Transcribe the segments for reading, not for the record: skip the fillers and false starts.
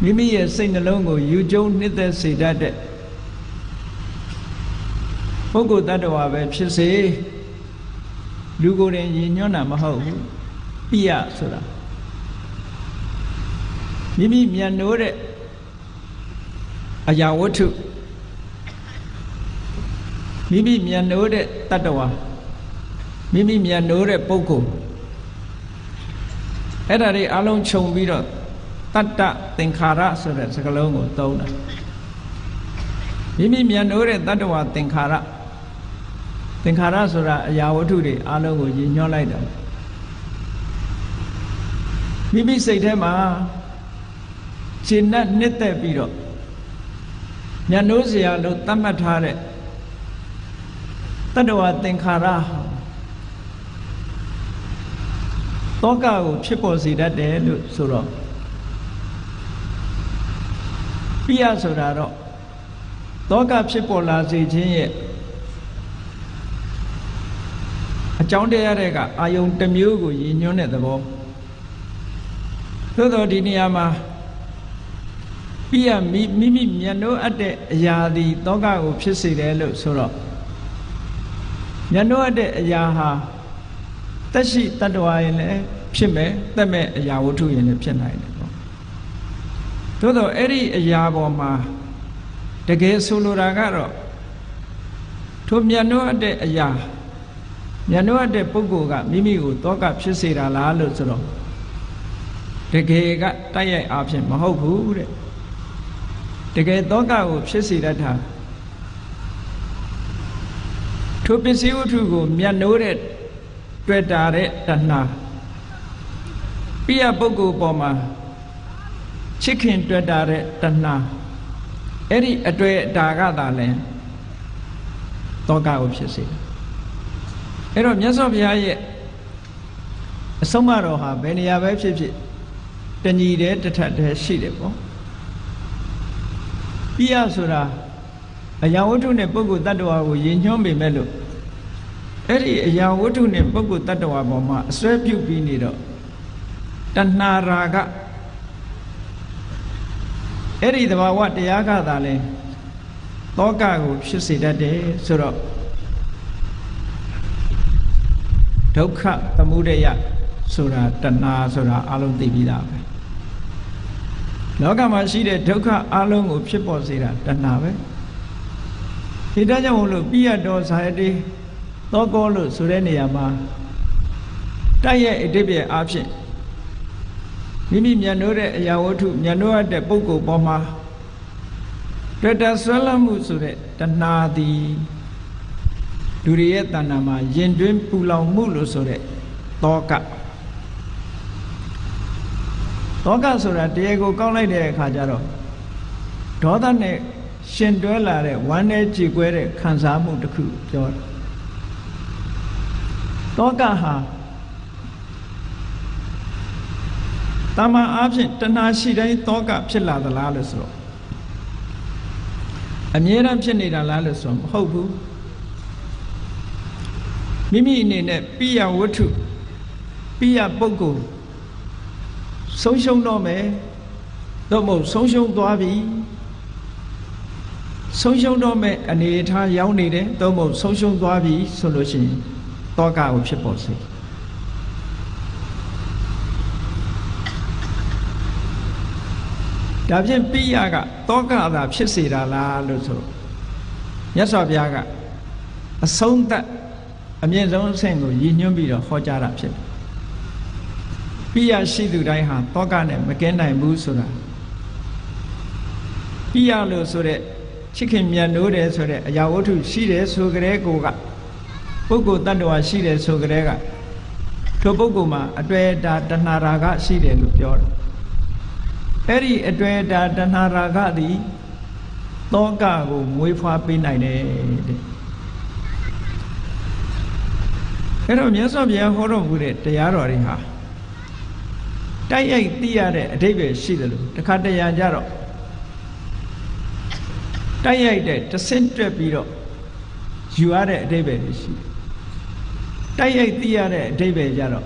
မိမိရဲ့စိတ်နှလုံးကိုယူကျုံနှစ်သက်စေတတ်တဲ့ပုဂ္ဂိုလ်တ attva ပဲဖြစ်စေလူကိုယ်တိုင်ရည်ညွှန်းတာမဟုတ်ဘူးပိယဆိုတာမိမိမြတ်နိုးတဲ့အရာဝတ္ထုမိမိမြတ်နိုးတဲ့တ attva မိမိမြတ်နိုးတဲ့ပုဂ္ဂိုလ်အဲ့ဒါတွေအလုံးခြုံပြီးတော့တတ္တသင်္ခါရဆိုတဲ့စကားလုံးကိုသုံးတာမိမိမြတ်နိုးတဲ့တ attva သင်္ခါရဆိုတာအရာဝတ္ထုတွေအလုံးကိုရည်ညွှန်းလိုက်တာမိမိစိတ်ထဲမှာရှင်းနဲ့နှစ်သက်ပြီးတော့မြတ်နိုးစရာလို့သတ်မှတ်ထားတဲ့တ attva သင်္ခါရတောကကိုဖြစ်ပေါ်စေတတ်တယ်လို့ဆိုတော့ပိယဆိုတာတော့တောကဖြစ်ပေါ်လာစေခြင်းရဲ့အကြောင်းတရားတွေကအာယုံတစ်မျိုးကိုရည်ညွှန်းတဲ့သဘောသို့တော်ဒီနေရာမှာပိယမိမိမျက်နှိုးအပ်တဲ့အရာသည်တောကကိုဖြစ်စေတယ်လို့ဆိုတော့မျက်နှိုးအပ်တဲ့အရာဟာသက်ရှိတ attva ရင်လည်းဖြစ်မယ်သက်မဲ့အရာဝတ္ထုရင်လည်းဖြစ်နိုင်တယ်ပေါ့သို့တော့အဲ့ဒီအရာပေါ်မှာတကယ်ဆိုလိုတာကတော့ထိုမျက်နှိုးအပ်တဲ့အရာမျက်နှိုးအပ်တဲ့ပုဂ္ဂိုလ်ကမိမိကိုတောကဖြစ်စေတာလားလို့ဆိုတော့တကယ်ကတိုက်ရိုက်အားဖြင့်မဟုတ်ဘူးတဲ့တကယ်တောကကိုဖြစ်စေတတ်တာထိုပစ္စည်းဝတ္ထုကိုမျက်နှိုးတဲ့တွေ့တာတဲ့တဏှာပိယပုဂ္ဂိုလ်ပေါ်မှာချစ်ခင်တွေ့တာတဲ့တဏှာအဲ့ဒီအတွေ့အတာကသာလဲတောကကိုဖြစ်စေတယ်အဲ့တော့မြတ်စွာဘုရားရဲ့အဆုံးအမတော်ဟာဘယ်နေရာပဲဖြစ်ဖြစ်တညီတဲ့တထက်တည်းရှိတယ်ပေါ့ပိယဆိုတာအရာဝတ္ထုနဲ့ပုဂ္ဂိုလ်တ attva ကိုရည်ညွှန်းပေမဲ့လို့အဲ့ဒီအရာဝတ္ထုနဲ့ပုဂ္ဂိုလ်တ attva ပေါ်မှာအစွဲပြုပြီးနေတော့တဏှာရာဂအဲ့ဒီသဘာဝတရားကသာလဲတောကကိုဖြစ်စေတတ်တယ်ဆိုတော့ဒုက္ခသမုဒယဆိုတာတဏှာဆိုတာအလုံးသိပြီးသားပဲလောကမှာရှိတဲ့ဒုက္ခအလုံးကိုဖြစ်ပေါ်စေတာတဏှာပဲဒီတကြောင့်မို့လို့ပိယတော်ဇာယတိသောကောလို့ဆိုတဲ့နေရာမှာတိုက်ရဲ့အတိပ္ပယ်အားဖြင့်မိမိမျက်နှိုးတဲ့အရာဝတ္ထုမျက်နှိုးရတဲ့ပုဂ္ဂိုလ်ပေါ်မှာတွေ့တာဆွဲလမ်းမှုဆိုတဲ့တဏှာသည်လူတွေရဲ့တဏ္ဍာမှာရင်တွင်းပူလောင်မှုလို့ဆိုတဲ့တောကဆိုတာတရားကိုကောက်လိုက်တဲ့အခါကျတော့ဒေါသနဲ့ရှင်တွဲလာတဲ့ဝမ်းနဲ့ကြေကွဲတဲ့ခံစားမှုတစ်ခုပြောတယ်တောကဟာတမန်အားဖြင့်တဏှာရှိတိုင်းတောကဖြစ်လာသလားလို့ဆိုတော့အမြဲတမ်းဖြစ်နေတာလားလို့ဆိုတော့မဟုတ်ဘူးမိမိအနေနဲ့ပိယဝတ္ထုပိယပုဂ္ဂိုလ်ဆုံးရှုံးတော့မယ်တော့မဟုတ်ဆုံးရှုံးသွားပြီဆုံးရှုံးတော့မယ်အနေအထားရောက်နေတယ်တော့မဟုတ်ဆုံးရှုံးသွားပြီဆိုလို့ရှိရင်တောကကိုဖြစ်ပေါ်စေဒါဖြင့်ပိယကတောကသာဖြစ်စေတာလားလို့ဆိုမြတ်စွာဘုရားကအဆုံးသတ်အမြင့်ဆုံးအဆင့်ကိုရည်ညွှန်းပြီးတော့ဟောကြားတာဖြစ်တယ်ပိယရှိသူတိုင်းဟာတောကနဲ့မကင်းနိုင်ဘူးဆိုတာပိယလို့ဆိုတဲ့ချစ်ခင်မြတ်နိုးတယ်ဆိုတဲ့အရာဝတ္ထုရှိတယ်ဆိုကြတဲ့ကိုကပုဂ္ဂိုလ်တ attva ရှိတယ်ဆိုကြတဲ့ကထိုပုဂ္ဂိုလ်မှာအတွေ့အတာတဏှာရာဂရှိတယ်လို့ပြောတယ်အဲ့ဒီအတွေ့အတာတဏှာရာဂသည်တောကကိုမွေးဖွားပေးနိုင်တယ်တဲ့အဲ့တော့မြတ်စွာဘုရားဟောတော်မူတဲ့တရားတော်တွေဟာတိုက်ရိုက်သိရတဲ့အဓိပ္ပာယ်ရှိတယ်လို့တခါတရံကြတော့တိုက်ရိုက်တဲ့တဆင့်တွက်ပြီးတော့ယူရတဲ့အဓိပ္ပာယ်တွေရှိတယ်တိုက်ရိုက်သိရတဲ့အဓိပ္ပာယ်ကြတော့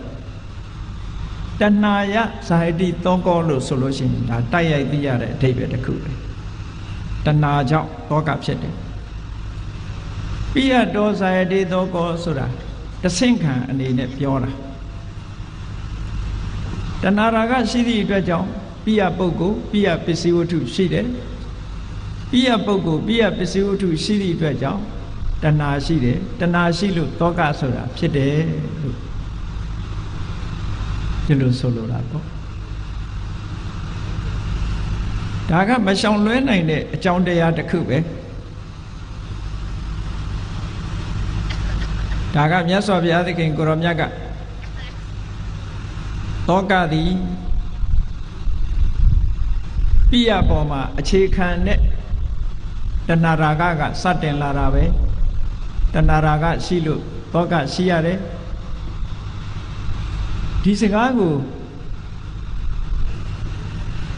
တဏှာယဇာတိသောကောလို့ဆိုလို့ရှိရင်ဒါတိုက်ရိုက်သိရတဲ့အဓိပ္ပာယ်တစ်ခုပဲတဏှာကြောင့်တောကဖြစ်တယ်ပိယတောဇာတိသောကောဆိုတာတဆင့်ခံအနေနဲ့ပြောတာတဏှာရာဂရှိသည့်အတွက်ကြောင့်ပိယပုဂ္ဂိုလ်ပိယပစ္စည်းဝတ္ထုရှိတယ်ပိယပုဂ္ဂိုလ်ပိယပစ္စည်းဝတ္ထုရှိသည့်အတွက်ကြောင့်တဏှာရှိတယ်တဏှာရှိလို့တောကဆိုတာဖြစ်တယ်လို့ဒီလိုဆိုလိုတာပေါ့ဒါကမရှောင်လွဲနိုင်တဲ့အကြောင်းတရားတစ်ခုပဲဒါကမြတ်စွာဘုရားသခင်ကိုရောမြတ်ကတောကသည်ပိယပေါ်မှာအခြေခံတဲ့တဏှာရာဂကစတင်လာတာပဲတဏှာရာဂရှိလို့တောကရှိရတယ်ဒီစကားကို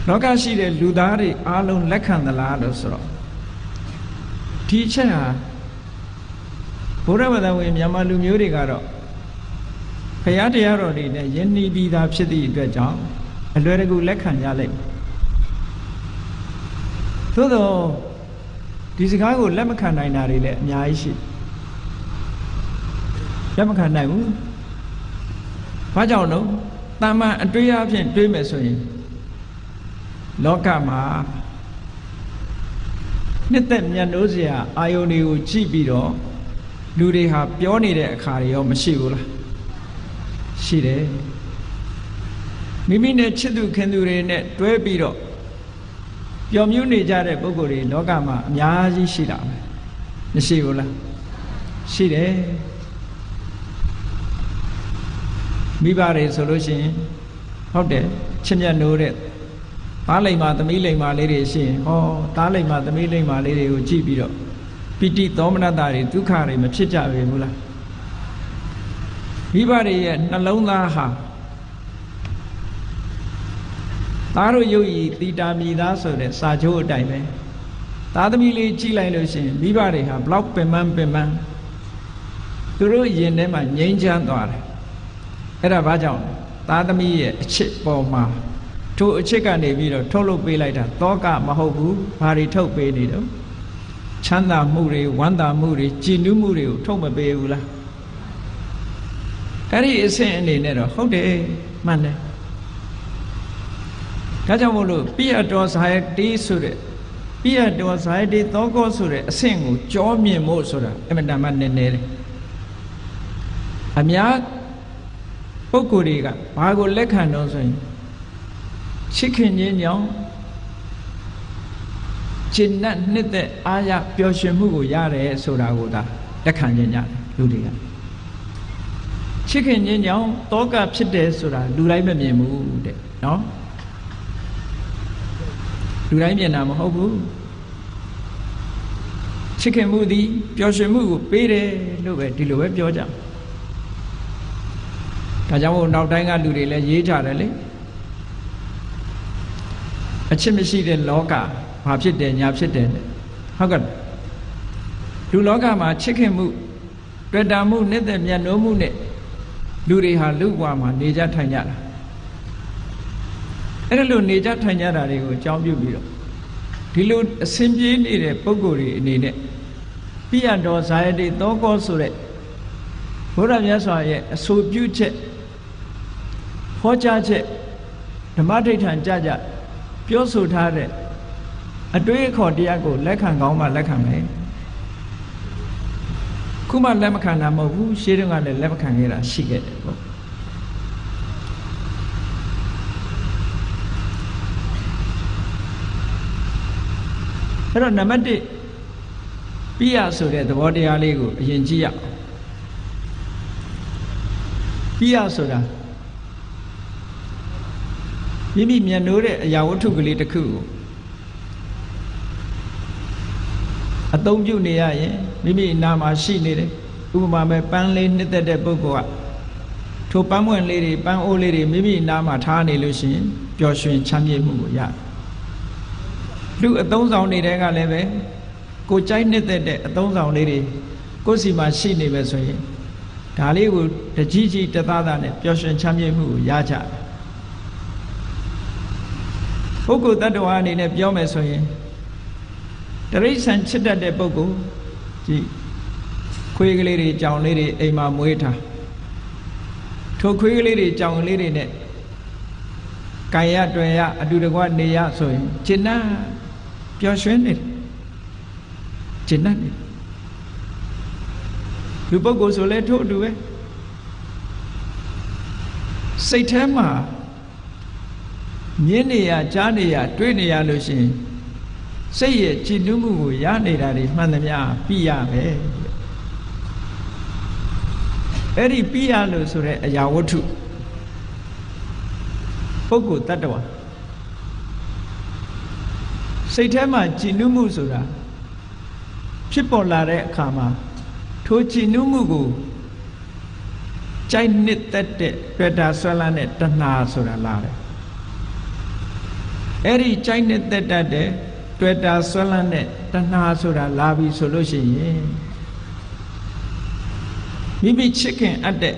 လောကရှိတဲ့လူသားတွေအားလုံးလက်ခံသလားလို့ဆိုတော့ဒီချက်ဟာဘုရားဘာသာဝင်မြန်မာလူမျိုးတွေကတော့ဘုရားတရားတော်တွေနဲ့ယဉ်နီးပြီးသားဖြစ်သည့်အတွက်ကြောင့်အလွယ်တကူလက်ခံကြလိုက်သို့သောဒီစကားကိုလက်မခံနိုင်တာတွေလည်းအများကြီးရှိလက်မခံနိုင်ဘူးဘာကြောင့်လို့တာမန်အတွေ့အဖြစ်တွေးမယ်ဆိုရင်လောကမှာနှစ်သက်မြတ်နိုးစရာအာယုန်တွေကိုကြည့်ပြီးတော့လူတွေဟာပြောနေတဲ့အခါတွေရောမရှိဘူးလားရှိတယ်မိမိနဲ့ချစ်သူခင်သူတွေနဲ့တွဲပြီးတော့ပျော်မြူးနေကြတဲ့ပုဂ္ဂိုလ်တွေလောကမှာအများကြီးရှိတာပဲမရှိဘူးလားရှိတယ်မိဘတွေဆိုလို့ရှိရင်ဟုတ်တယ်ချစ်မြတ်နိုးတဲ့သားလိမ္မာသမီးလိမ္မာလေးတွေရှိရင်ဟောသားလိမ္မာသမီးလိမ္မာလေးတွေကိုကြည့်ပြီးတော့ပိဋိသောမနတတွေဒုက္ခတွေမဖြစ်ကြပေဘူးလားမိဘတွေရဲ့နှလုံးသားဟာသားတို့ရုပ်ရည်တီတာမိသားဆိုတဲ့စာချုပ်အတိုင်းပဲသားသမီးလေးကြည့်လိုက်လို့ရှိရင်မိဘတွေဟာဘလောက်ပင်ပန်းသူတို့ရင်ထဲမှာငြိမ်းချမ်းသွားတယ်အဲ့ဒါဘာကြောင့်သားသမီးရဲ့အချစ်ပေါ်မှာထိုအချစ်ကနေပြီးတော့ထုတ်လုပ်ပေးလိုက်တာတောကမဟုတ်ဘူးဘာတွေထုတ်ပေးနေတော့ချမ်းသာမှုတွေဝမ်းသာမှုတွေကြည်နူးမှုတွေကိုထုတ်မပေးဘူးလားအဲ့ဒီအဆင့်အနေနဲ့တော့ဟုတ်တယ်မှန်တယ်ဒါကြောင့်မို့လို့ပိယတောဇာယတိဆိုတဲ့ပိယတောဇာယတိသောကောဆိုတဲ့အဆင့်ကိုကြောမြင်ဖို့ဆိုတာအမှန်တမ်းနည်းနည်းတယ်အများပုဂ္ဂိုလ်တွေကဘာကိုလက်ခံတော့ဆိုရင်ချစ်ခင်ခြင်းကြောင့်ကျင့်တဲ့နှစ်သက်အားရပျော်ရွှင်မှုကိုရတယ်ဆိုတာကိုဒါလက်ခံခြင်းကြတယ်လူတွေကချစ်ခင်ခြင်းကြောင့်တောကဖြစ်တယ်ဆိုတာလူတိုင်းမမြင်ဘူးတဲ့နော်လူတိုင်းမြင်တာမဟုတ်ဘူးချစ်ခင်မှုသည်ပျော်ရွှင်မှုကိုပေးတယ်လို့ပဲဒီလိုပဲပြောကြဒါကြောင့်မို့နောက်တိုင်းကလူတွေလည်းရေးကြတယ်လေအချစ်မရှိတဲ့လောကဘာဖြစ်တယ်ညာဖြစ်တယ်ဟုတ်ကဲ့လူလောကမှာချစ်ခင်မှုတွေ့တာမှုနှစ်သက်မြတ်နိုးမှုနဲ့လူတွေဟာလူ့ဘဝမှာနေကြထိုင်ကြတာအဲ့ဒါလိုနေကြထိုင်ကြတာတွေကိုအကြောင်းပြုပြီးတော့ဒီလိုအစဉ်ပြေးနေတဲ့ပုဂ္ဂိုလ်တွေအနေနဲ့ပိယတောဇာယတိသောကောဆိုတဲ့ဘုရားမြတ်စွာရဲ့အဆိုပြုချက်ဟောကြားချက်ဓမ္မဒိဋ္ဌံကြကြပြောဆိုထားတဲ့အတွေ့အခေါ်တရားကိုလက်ခံကောင်းမှလက်ခံမယ်ခုမှလက်မခံတာမဟုတ်ဘူးရှေးတုန်းကလည်းလက်မခံခဲ့တာရှိခဲ့တယ်ပေါ့အဲ့တော့နံပါတ်1ပိယဆိုတဲ့သဘောတရားလေးကိုအရင်ကြည့်ရအောင်ပိယဆိုတာမိမိမျက်နှိုးတဲ့အရာဝတ္ထုကလေးတစ်ခုကိုအသုံးပြုနေရရင်မိမိအနာမှာရှိနေတယ်ဥပမာမဲ့ပန်းလေးနှစ်သက်တဲ့ပုဂ္ဂိုလ်ကထိုပန်းပွင့်လေးတွေပန်းအိုးလေးတွေမိမိအနာမှာထားနေလို့ရှိရင်ပျော်ရွှင်ချမ်းမြေ့မှုကိုရတယ်လူအသုံးဆောင်နေတဲ့ကလည်းပဲကိုကြိုက်နှစ်သက်တဲ့အသုံးဆောင်လေးတွေကိုယ်စီမှာရှိနေပဲဆိုရင်ဒါလေးကိုတကြီးကြီးတသားသားနဲ့ပျော်ရွှင်ချမ်းမြေ့မှုကိုရကြတယ် ပုဂ္ဂိုလ်တ attva အနေနဲ့ပြောမယ်ဆိုရင်တရိစ္ဆာန်ချစ်တတ်တဲ့ပုဂ္ဂိုလ်ကြည့်ခွေးကလေးတွေကြောင်လေးတွေအိမ်မှာမွေးထားထိုခွေးကလေးတွေကြောင်ကလေးတွေနဲ့ကာယတွေ့ရအတူတကွနေရဆိုရင်จิตနာပျော်ရွှင်နေတယ်จิตနာနေလူပုဂ္ဂိုလ်ဆိုလဲထို့အတူပဲစိတ်ထဲမှာမြင်နေရကြားနေရတွေ့နေရလို့ရှိရင်စိတ်ရဲ့ကြည်နူးမှုကိုရနေတာတွေမှန်သမျှပြီးရမယ်အဲ့ဒီပြီးရလို့ဆိုတဲ့အရာဝတ္ထုပုဂ္ဂိုလ်တ attva စိတ်ထဲမှာကြည်နူးမှုဆိုတာဖြစ်ပေါ်လာတဲ့အခါမှာထိုကြည်နူးမှုကိုကြိုက်နှစ်သက်တဲ့တွေ့တာဆွဲလန်းတဲ့တဏှာဆိုတာလာတယ်အဲ့ဒီကြိုက်နှစ်သက်တတ်တဲ့တွေ့တာဆွဲလန်းတဲ့တဏှာဆိုတာလာပြီဆိုလို့ရှိရင်မိမိချစ်ခင်အပ်တဲ့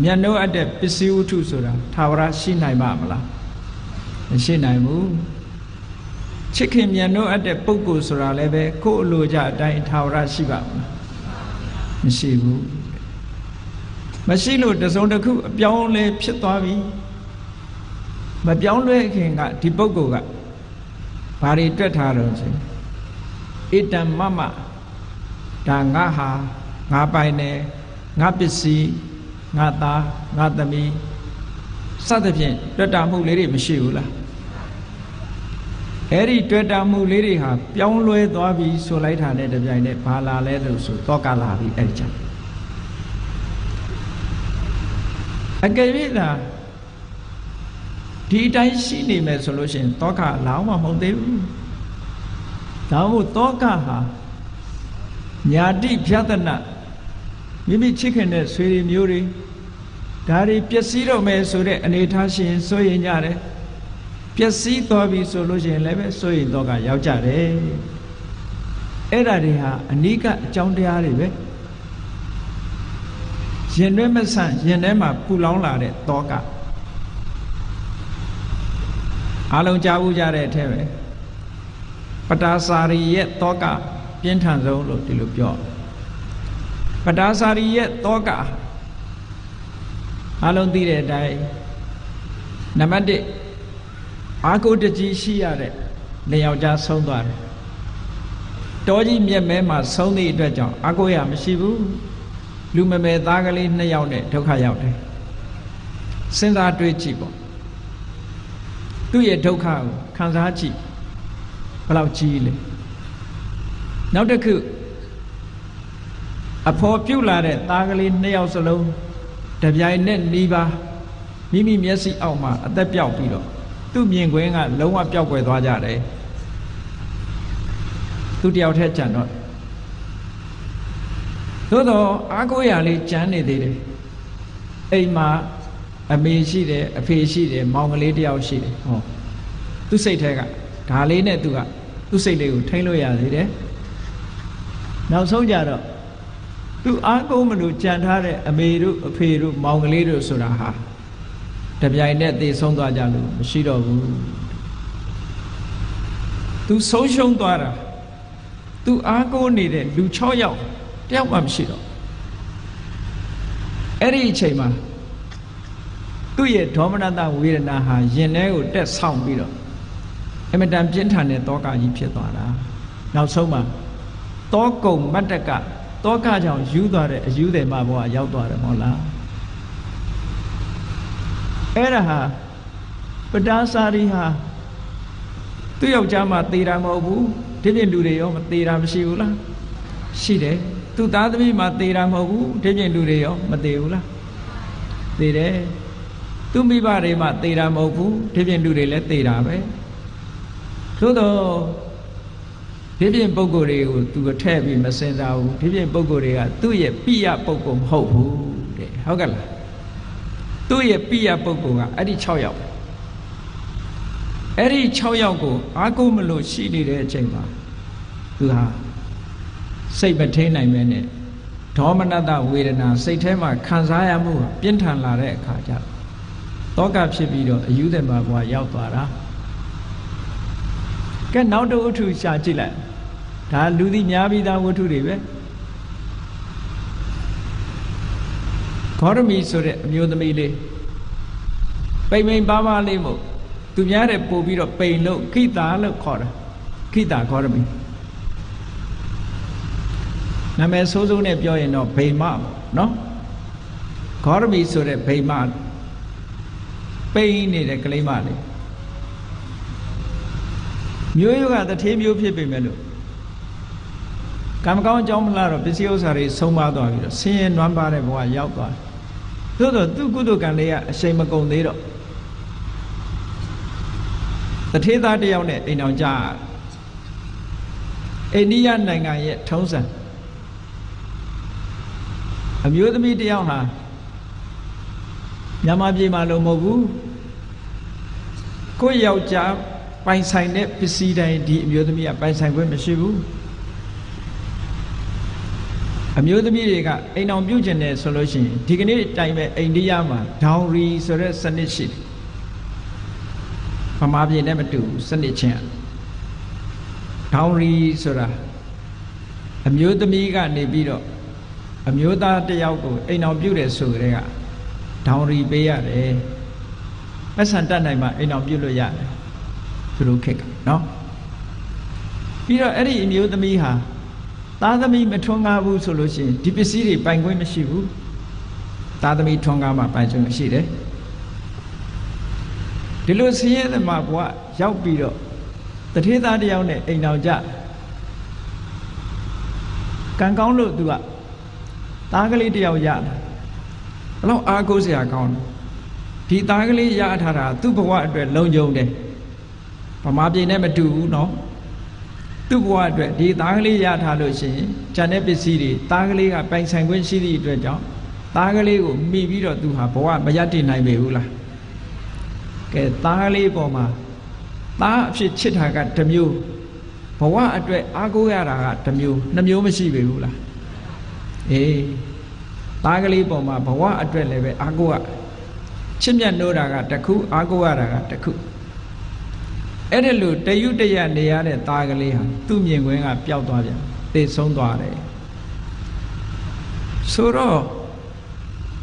မြတ်နိုးအပ်တဲ့ပစ္စည်းဝတ္ထုဆိုတာသာဝရရှိနိုင်ပါမလားမရှိနိုင်ဘူးချစ်ခင်မြတ်နိုးအပ်တဲ့ပုဂ္ဂိုလ်ဆိုတာလည်းပဲကိုယ်အလိုကြအတိုင်းသာဝရရှိပါမလားမရှိဘူးမရှိလို့တစုံတစ်ခုအပြောင်းလဲဖြစ်သွားပြီမပြောင်းလဲခင်ကဒီပုဂ္ဂိုလ်ကဘာတွေတွေ့ထားတော့ဆိုဣတံမမဒါငါဟာငါပိုင်တယ်ငါပစ္စည်းငါသားငါသမီးစသဖြင့်တွေ့တာမှုလေးတွေမရှိဘူးလားအဲ့ဒီတွေ့တာမှုလေးတွေဟာပြောင်းလဲသွားပြီဆိုလိုက်တာနဲ့တပြိုင်နက်ဘာလာလဲလို့ဆိုတောကလာပြီအဲ့ဒီချက်အကယ်၍သာဒီတိုင်းရှိနေမယ်ဆိုလို့ရှိရင်တောကလောင်းမှမဟုတ်သေးဘူးဒါမို့တောကဟာညာတိဖြသနာမိမိချစ်ခင်တဲ့ဆွေတွေမျိုးတွေဒါတွေပျက်စီးတော့မယ်ဆိုတဲ့အနေထားရှိရင်စိုးရိမ်ကြတယ်ပျက်စီးသွားပြီဆိုလို့ရှိရင်လည်းပဲစိုးရိမ်တော့ကရောက်ကြတယ်အဲ့ဒါတွေဟာအနိကအကြောင်းတရားတွေပဲရင်တွဲမဆန့်ရင်ထဲမှာပူလောင်လာတဲ့တောကအားလုံးကြားဘူးကြတဲ့အထက်ပဲပတာစာရီရဲ့တောကပြင်းထန်ဆုံးလို့ဒီလိုပြောပတာစာရီရဲ့တောကအားလုံးသိတဲ့အတိုင်းနံပါတ်1အာကိုတကြီးရှိရတဲ့နေယောက်ျားဆုံးသွားတယ်တောကြီးမြက်မဲမှာဆုံးသည့်အတွက်ကြောင့်အာကိုရမရှိဘူးလူမမယ်သားကလေး2ယောက်နဲ့ဒုက္ခရောက်တယ်စဉ်းစားတွေးကြည့်ပေါ့သူ့ရဲ့ဒုက္ခကိုခံစားကြည့်ဘယ်လောက်ကြီးလဲနောက်တစ်ခုအဖော်ပြုတ်လာတဲ့သားကလေး2ယောက်စလုံးတပြိုင်နက်နီးပါမိမိမျက်စိအောက်မှာအသက်ပြောက်ပြီးတော့သူ့မြင်ကွင်းကလုံးဝပျောက်ကွယ်သွားကြတယ်သူတယောက်တည်းကြံတော့သို့တော့အားကိုးရလေးကြမ်းနေသေးတယ်အိမ်မှာအမေရှိတယ်အဖေရှိတယ်မောင်ကလေးတယောက်ရှိတယ်ဟောသူ့စိတ်ထဲကဒါလေးနဲ့သူ့စိတ်လေးကိုထိန်းလို့ရသေးတယ်နောက်ဆုံးကြတော့သူအားကိုးမလို့ကြံထားတဲ့အမေတို့အဖေတို့မောင်ကလေးတို့ဆိုတာဟာတပြိုင်နက်သေဆုံးသွားကြလို့မရှိတော့ဘူးသူဆုံးရှုံးသွားတာသူအားကိုးနေတဲ့လူ6ယောက်တယောက်မှမရှိတော့အဲ့ဒီအချိန်မှာသူ့ရဲ့ဒေါမနတဝေဒနာဟာရင်ထဲကိုတက်ဆောင်ပြီးတော့အမတန်ပြင်းထန်တဲ့တောကကြီးဖြစ်သွားတာနောက်ဆုံးမှာတောကုံမတ္တကတောကကြောင့်ယူသွားတဲ့အယူတယ်မဘဝရောက်သွားတယ်မဟုတ်လားအဲ့ဒါဟာပတာစာရီဟာသူ့ယောက်ျားမှသေတာမဟုတ်ဘူးဒီပြင်လူတွေရောမသေတာမရှိဘူးလားရှိတယ်သူ့သားသမီးမှသေတာမဟုတ်ဘူးဒီပြင်လူတွေရောမသေဘူးလားသေတယ်သူ့မိဘတွေမှသေတာမဟုတ်ဘူးဒီပြင်လူတွေလည်းသေတာပဲသို့တော့ဒီပြင်ပုဂ္ဂိုလ်တွေကိုသူကထည့်ပြီးမစင်စားဘူးဒီပြင်ပုဂ္ဂိုလ်တွေကသူ့ရဲ့ပိယပုဂ္ဂိုလ်မဟုတ်ဘူးတဲ့ဟုတ်ကဲ့လားသူ့ရဲ့ပိယပုဂ္ဂိုလ်ကအဲ့ဒီ6ယောက်အဲ့ဒီ6ယောက်ကိုအာကိုမလို့ရှိနေတဲ့အချိန်မှာသူဟာစိတ်မထိန်နိုင်မဲနဲ့ဒေါမနတဝေဒနာစိတ်ထဲမှာခံစားရမှုပြင်းထန်လာတဲ့အခါကျတောကဖြစ်ပြီးတော့အယူသည်မှာဘဝရောက်သွားတာ ကဲနောက်တစ်ဝတ္ထုရှာကြည့်လိုက်ဒါလူသိများပြီးသားဝတ္ထုတွေပဲဂေါရမီဆိုတဲ့အမျိုးသမီးလေးပိန်ပိန်ပါးပါးလေးမို့သူများတဲ့ပို့ပြီးတော့ပိန်လို့ခိတာလို့ခေါ်တာခိတာဂေါရမီနာမည်ဆိုးဆိုးနဲ့ပြောရင်တော့ဗိမပေါ့နော်ဂေါရမီဆိုတဲ့ဗိမပိန်နေတဲ့ကလေးမလေးမျိုးရိုးကတထေးမျိုးဖြစ်ပေမဲ့လို့ကံမကောင်းအကြောင်းမလားတော့ပစ္စည်းဥစ္စာတွေဆုံးပါသွားပြီးတော့ဆင်းရဲနွမ်းပါတဲ့ဘဝရောက်သွားသို့တော့သူကုသိုလ်ကံလေးကအရှိန်မကုန်သေးတော့တထေးသားတစ်ယောက်နဲ့အိမ်အောင်ကြအိန္ဒိယနိုင်ငံရဲ့ထုံးစံအမျိုးသမီးတစ်ယောက်ဟာမြန်မာပြည်မှာလို့မဟုတ်ဘူးကိုယ့်ယောက်ျားပိုင်ဆိုင်တဲ့ပစ္စည်းတိုင်းဒီအမျိုးသမီးကပိုင်ဆိုင်ခွင့်မရှိဘူးအမျိုးသမီးတွေကအိမ်အောင်ပြုကျင်တယ်ဆိုလို့ရှိရင်ဒီကနေ့တိုင်ပဲအိန္ဒိယမှာဒေါင်ရီဆိုတဲ့စနစ်ရှိတယ်ဗမာပြည်နဲ့မတူဘူးစနစ်ချင်းဒေါင်ရီဆိုတာအမျိုးသမီးကနေပြီးတော့အမျိုးသားတစ်ယောက်ကိုအိမ်အောင်ပြုတယ်ဆိုကြတဲ့ကဒေါင်ရီပေးရတယ်ပတ်စံတတ်နိုင်မှအိမ်အောင်ပြုလို့ရတယ်သူတို့ခက်ကနော်ပြီးတော့အဲ့ဒီအမျိုးသမီးဟာသားသမီးမထွန်းကားဘူးဆိုလို့ရှိရင်ဒီပစ္စည်းတွေပိုင်ခွင့်မရှိဘူးသားသမီးထွန်းကားမှပိုင်ခွင့်ရှိတယ်ဒီလိုဆင်းရဲသမားဘဝရောက်ပြီးတော့တထေးသားတစ်ယောက်နဲ့အိမ်တော်ကြကံကောင်းလို့သူကသားကလေးတစ်ယောက်ရတယ်ဘလို့အားကိုးစရာကောင်းတယ်ဒီသားကလေးရထားတာသူ့ဘဝအတွက်လုံခြုံတယ်ဗမာပြည်နဲ့မတူဘူးနော်သူ့ဘဝအတွက်ဒီသားကလေးရထားလို့ရှိရင်ဂျန်တဲ့ပစ္စည်းတွေသားကလေးကပိုင်ဆိုင်ခွင့်ရှိသည့်အတွက်ကြောင့်သားကလေးကိုမိပြီးတော့သူဟာဘဝမရတည်နိုင်ပေဘူးလားကဲသားကလေးပေါ်မှာသားအဖြစ်ချစ်တာကတစ်မျိုးဘဝအတွက်အားကိုးရတာကတစ်မျိုးနှစ်မျိုးမရှိပေဘူးလားအေးသားကလေးပေါ်မှာဘဝအတွက်လည်းပဲအားကိုးရချစ်မြတ်နိုးတာကတစ်ခုအားကိုးရတာကတစ်ခုအဲ့ဒါလို့တယုတရနေရတဲ့သားကလေးဟာသူ့မြင်ကွင်းကပျောက်သွားပြန်သေဆုံးသွားတယ်ဆိုတော့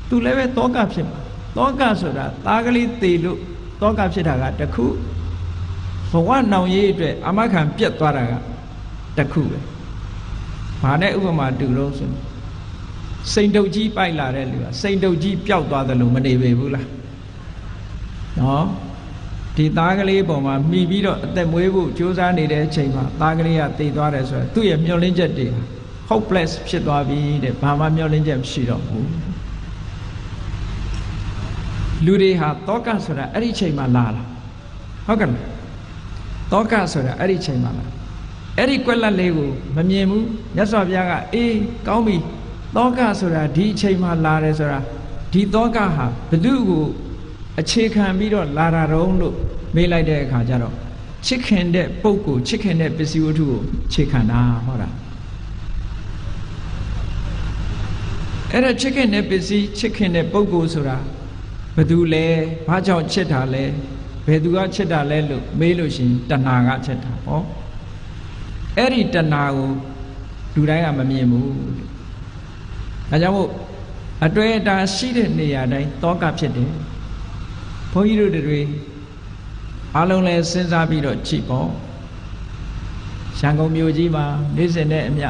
သူလည်းပဲတောကဖြစ်မှာတောကဆိုတာသားကလေးသေလို့တောကဖြစ်တာကတစ်ခုဘဝနောင်ရေးအတွက်အမခံပြတ်သွားတာကတစ်ခုပဲဘာနဲ့ဥပမာတူလို့ဆိုစိန်တုတ်ကြီးပိုက်လာတဲ့လူကစိန်တုတ်ကြီးပျောက်သွားတယ်လို့မနေပေဘူးလားနော်ဒီသားကလေးပေါ်မှာမှီပြီးတော့အသက်မွေးဖို့ကြိုးစားနေတဲ့အချိန်မှာသားကလေးကတည်သွားတယ်ဆိုတော့သူ့ရဲ့မျောလင်းချက်တွေ hopeless ဖြစ်သွားပြီတဲ့ဘာမှမျောလင်းချက်မရှိတော့ဘူးလူတွေဟာတောကဆိုတာအဲ့ဒီချိန်မှာလာတာဟုတ်ကဲ့တောကဆိုတာအဲ့ဒီချိန်မှာလာအဲ့ဒီကွက်လက်လေးကိုမမြင်ဘူးမြတ်စွာဘုရားကအေးကောင်းပြီတောကဆိုတာဒီအချိန်မှာလာတယ်ဆိုတာဒီတောကဟာဘယ်သူကိုအခြေခံပြီးတော့လာတာတော့လို့မေးလိုက်တဲ့အခါကျတော့ချစ်ခင်တဲ့ပုဂ္ဂိုလ်ချစ်ခင်တဲ့ပစ္စည်းဝတ္ထုကိုခြေခံတာဟောတာအဲ့ဒါချစ်ခင်တဲ့ပစ္စည်းချစ်ခင်တဲ့ပုဂ္ဂိုလ်ဆိုတာဘယ်သူလဲဘာကြောင့်ချစ်တာလဲဘယ်သူကချစ်တာလဲလို့မေးလို့ရှိရင်တဏှာကချစ်တာဟောအဲ့ဒီတဏှာကိုလူတိုင်းကမမြင်ဘူးဒါကြောင့်မို့အတွေ့အတာရှိတဲ့နေရာတိုင်းတောကဖြစ်တယ်ဘုန်းကြီးတို့တွေအားလုံးလည်းစဉ်းစားပြီးတော့ကြည့်ပေါ့ရန်ကုန်မြို့ကြီးမှာနေ့စဉ်နဲ့အမျှ